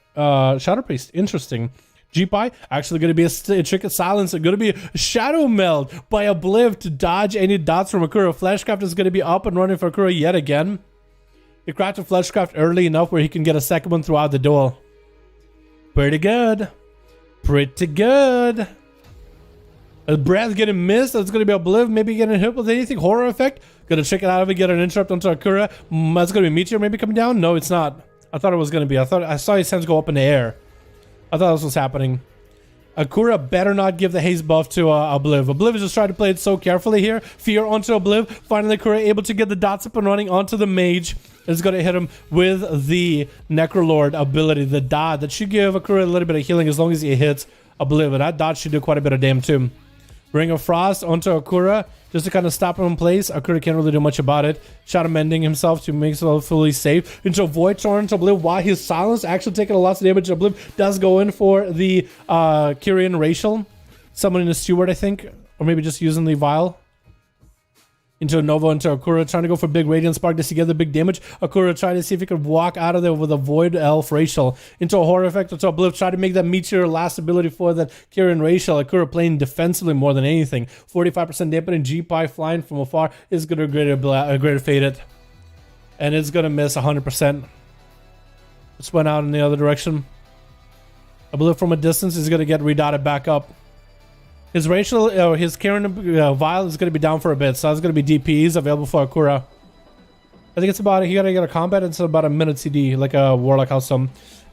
Shadow Priest. Interesting. G-Pie actually going to be a trick of silence. It's going to be a Shadow Meld by Obliv to dodge any dots from Akura. Fleshcraft is going to be up and running for Akura yet again. He crafted Fleshcraft early enough where he can get a second one throughout the duel. Pretty good. Pretty good. A breath getting missed. That's going to be Obliv. Maybe getting hit with anything. Horror effect. Going to check it out of it. Get an interrupt onto Akura. That's going to be Meteor maybe coming down. No, it's not. I thought it was going to be. I saw his hands go up in the air. I thought this was happening. Akura better not give the haste buff to Obliv. Obliv is just trying to play it so carefully here. Fear onto Obliv. Finally, Akura able to get the dots up and running onto the mage. It's going to hit him with the Necrolord ability. The dot that should give Akura a little bit of healing as long as he hits Obliv. And that dot should do quite a bit of damage too. Ring of Frost onto Akura just to kind of stop him in place. Akura can't really do much about it. Shadow Mending himself to make himself fully safe. Into Void Torrent to Obliv while he's silenced. Actually taking a lot of damage. Obliv does go in for the Kyrian Racial. Summoning a Steward, I think. Or maybe just using the Vial. Into Nova, into Akura, trying to go for big Radiant Spark just to get the big damage. Akura trying to see if he could walk out of there with a Void Elf Racial. Into a Horror Effect, into Obliv, try to make that Meteor last ability for that Kyrian Racial. Akura playing defensively more than anything. 45% dampening, G-Pie flying from afar is going to greater fade it. And it's going to miss 100%. Just went out in the other direction. Obliv from a distance is going to get redotted back up. His racial, his Kyrian Vial is going to be down for a bit, so that's going to be DPs available for Akura. I think it's about, he got to get a combat, it's about a minute CD, like a Warlock House.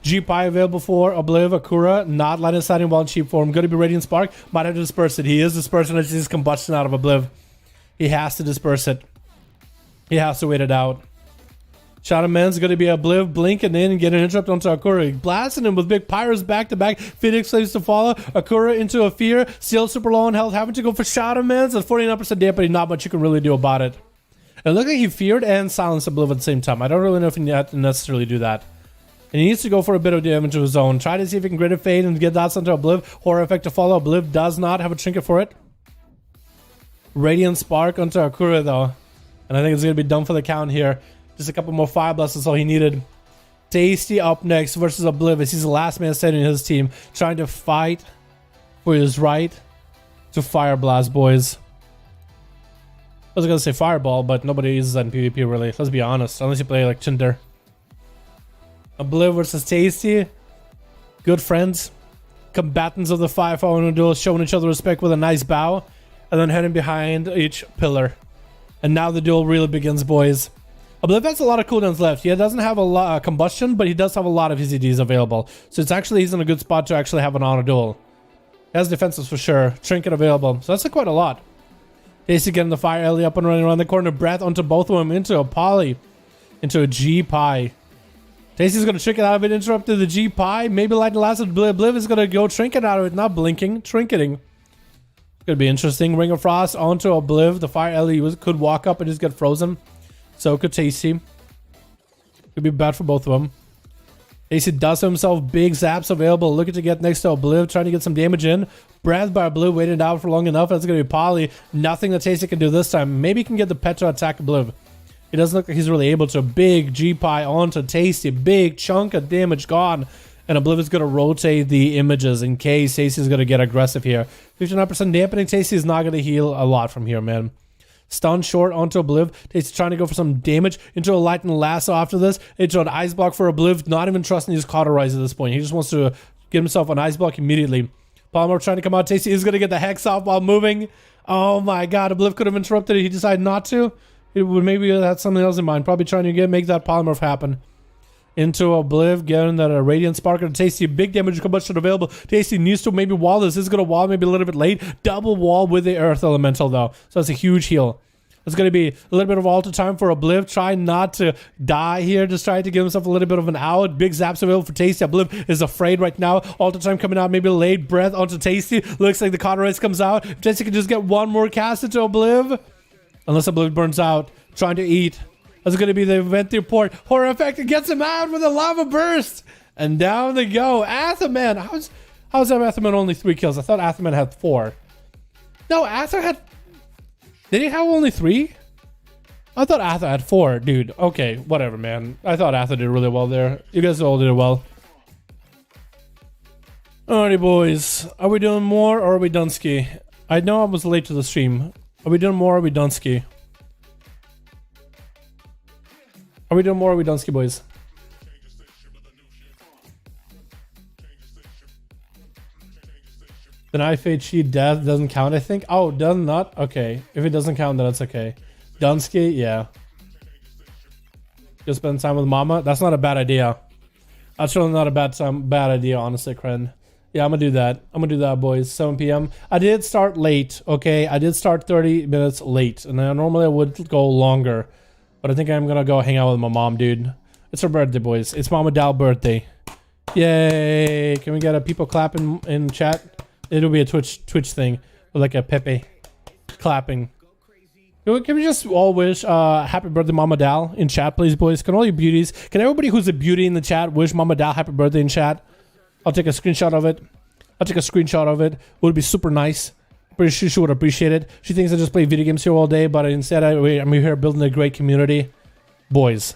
G-Pie available for Obliv, Akura, not line of sighting while in cheap form. Going to be Radiant Spark, might have to disperse it. He is dispersing it, his combustion out of Obliv. He has to disperse it. He has to wait it out. Shadow Man's going to be Obliv, blinking in and get an interrupt onto Akura. Blasting him with big pyros back to back. Phoenix Slaves to follow. Akura into a fear. Still super low on health. Having to go for Shadow Man's at 49% dampening. Not much you can really do about it. It looked like he feared and silenced Obliv at the same time. I don't really know if he had to necessarily do that. And he needs to go for a bit of damage to his own. Try to see if he can grid a fade and get dots onto Obliv. Horror Effect to follow. Obliv does not have a trinket for it. Radiant Spark onto Akura though. And I think it's going to be done for the count here. Just a couple more Fire Blasts is all he needed. Tasty up next versus Obliv. He's the last man standing in his team. Trying to fight for his right to Fire Blast, boys. I was going to say Fireball, but nobody uses that in PvP really. Let's be honest. Unless you play like Tinder. Obliv versus Tasty. Good friends. Combatants of the 5v5 duel showing each other respect with a nice bow. and then hidden behind each pillar. And now the duel really begins, boys. I believe that's a lot of cooldowns left. He doesn't have a lot of combustion, but he does have a lot of EZDs available. So he's in a good spot to actually have an auto duel. He has defenses for sure. Trinket available. So that's quite a lot. Tasty getting the fire alley up and running around the corner. Breath onto both of them. Into a poly. Into a G-Pie. Tasty's going to trinket out of it. Interrupted the G-Pie. Maybe Lightning Last of Bliv is going to go trinket out of it. Not blinking. Trinketing. Could be interesting. Ring of Frost onto Obliv. The fire alley could walk up and just get frozen. So could Tasty. Could be bad for both of them. Tasty does have himself big zaps available. Looking to get next to Obliv. Trying to get some damage in. Breath by Obliv. Waited out for long enough. That's going to be Poly. Nothing that Tasty can do this time. Maybe he can get the pet to attack Obliv. It doesn't look like he's really able to. Big G-Pie onto Tasty. Big chunk of damage gone. And Obliv is going to rotate the images in case Tasty is going to get aggressive here. 59% dampening. Tasty is not going to heal a lot from here, man. Stun short onto Obliv. Tasty trying to go for some damage. Into a Lightning Lasso after this. Into an Ice Block for Obliv. Not even trusting his Cauterize at this point. He just wants to get himself an Ice Block immediately. Palmer trying to come out. Tasty is going to get the Hex off while moving. Oh my god. Obliv could have interrupted it. He decided not to. It would maybe have something else in mind. Probably trying to make that polymorph happen. Into Obliv, getting that Radiant Spark and Tasty. Big damage combustion available. Tasty needs to maybe wall this. This is going to wall maybe a little bit late. Double wall with the Earth Elemental though. So that's a huge heal. It's going to be a little bit of alter time for Obliv. Try not to die here. Just trying to give himself a little bit of an out. Big zaps available for Tasty. Obliv is afraid right now. Alter time coming out maybe late. Breath onto Tasty. Looks like the Cauterize comes out. If Tasty can just get one more cast into Obliv. Unless Obliv burns out. Trying to eat. That's going to be the event report. Horror effect. It gets him out with a lava burst. And down they go. Athaman. How's Athaman only 3 kills? I thought Athaman had 4. No, Atha had... Did he have only 3? I thought Atha had 4, dude. Okay, whatever, man. I thought Atha did really well there. You guys all did well. Alrighty, boys. Are we doing more or are we done ski? I know I was late to the stream. Are we doing more or are we done ski? Are we doing more or are we done ski, boys? The knife fade sheet death doesn't count, I think. Oh, does not? Okay. If it doesn't count, then it's okay. Dunsky, yeah. Just spend time with mama. That's not a bad idea. That's really not a bad idea, honestly, Kren. Yeah, I'm gonna do that. I'm gonna do that, boys. 7 p.m. I did start late, okay? I did start 30 minutes late. And normally I would go longer. But I think I'm gonna go hang out with my mom, dude. It's her birthday, boys. It's Mama Dal birthday. Yay! Can we get a people clapping in chat? It'll be a Twitch thing. With like a Pepe clapping. Can we just all wish happy birthday Mama Dal in chat, please, boys? Can all you beauties, can everybody who's a beauty in the chat wish Mama Dal happy birthday in chat? I'll take a screenshot of it. Would be super nice. Pretty sure she would appreciate it. She thinks I just play video games here all day, but instead I'm here building a great community. Boys,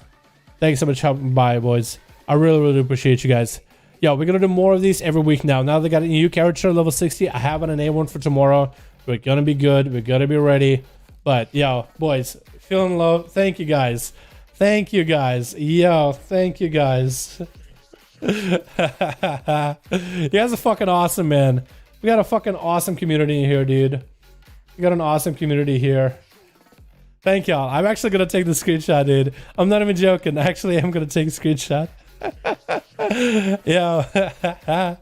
thanks so much for helping by, boys. I really, really appreciate you guys. Yo, we're gonna do more of these every week now. Now they got a new character, level 60. I have an A1 for tomorrow. We're gonna be good. We're gonna be ready. But, yo, boys, feeling love. Thank you, guys. Thank you, guys. Yo, thank you, guys. You guys are fucking awesome, man. We got a fucking awesome community here, dude. We got an awesome community here. Thank y'all. I'm actually gonna take the screenshot, dude. I'm not even joking. Actually, I'm gonna take a screenshot. Yeah.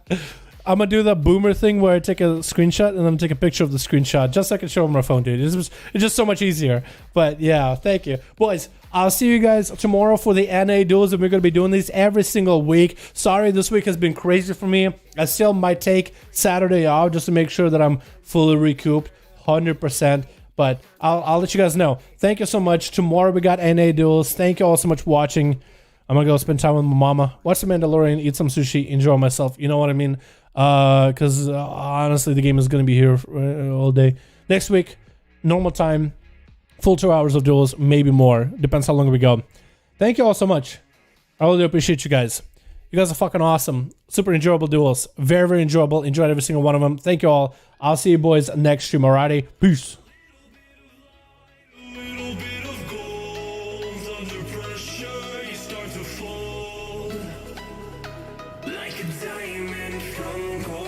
I'm gonna do the boomer thing where I take a screenshot and then take a picture of the screenshot just so I can show on my phone, dude. It's just so much easier. But yeah, thank you. Boys, I'll see you guys tomorrow for the NA duels, and we're gonna be doing these every single week. Sorry, this week has been crazy for me. I still might take Saturday off just to make sure that I'm fully recouped, 100%. But I'll let you guys know. Thank you so much. Tomorrow we got NA duels. Thank you all so much for watching. I'm gonna go spend time with my mama, watch the Mandalorian, eat some sushi, enjoy myself. You know what I mean? Because honestly, the game is gonna be here all day. Next week, normal time, full 2 hours of duels, maybe more. Depends how long we go. Thank you all so much. I really appreciate you guys. You guys are fucking awesome. Super enjoyable duels. Very, very enjoyable. Enjoyed every single one of them. Thank you all. I'll see you boys next stream. Alrighty, peace. Like a diamond from gold.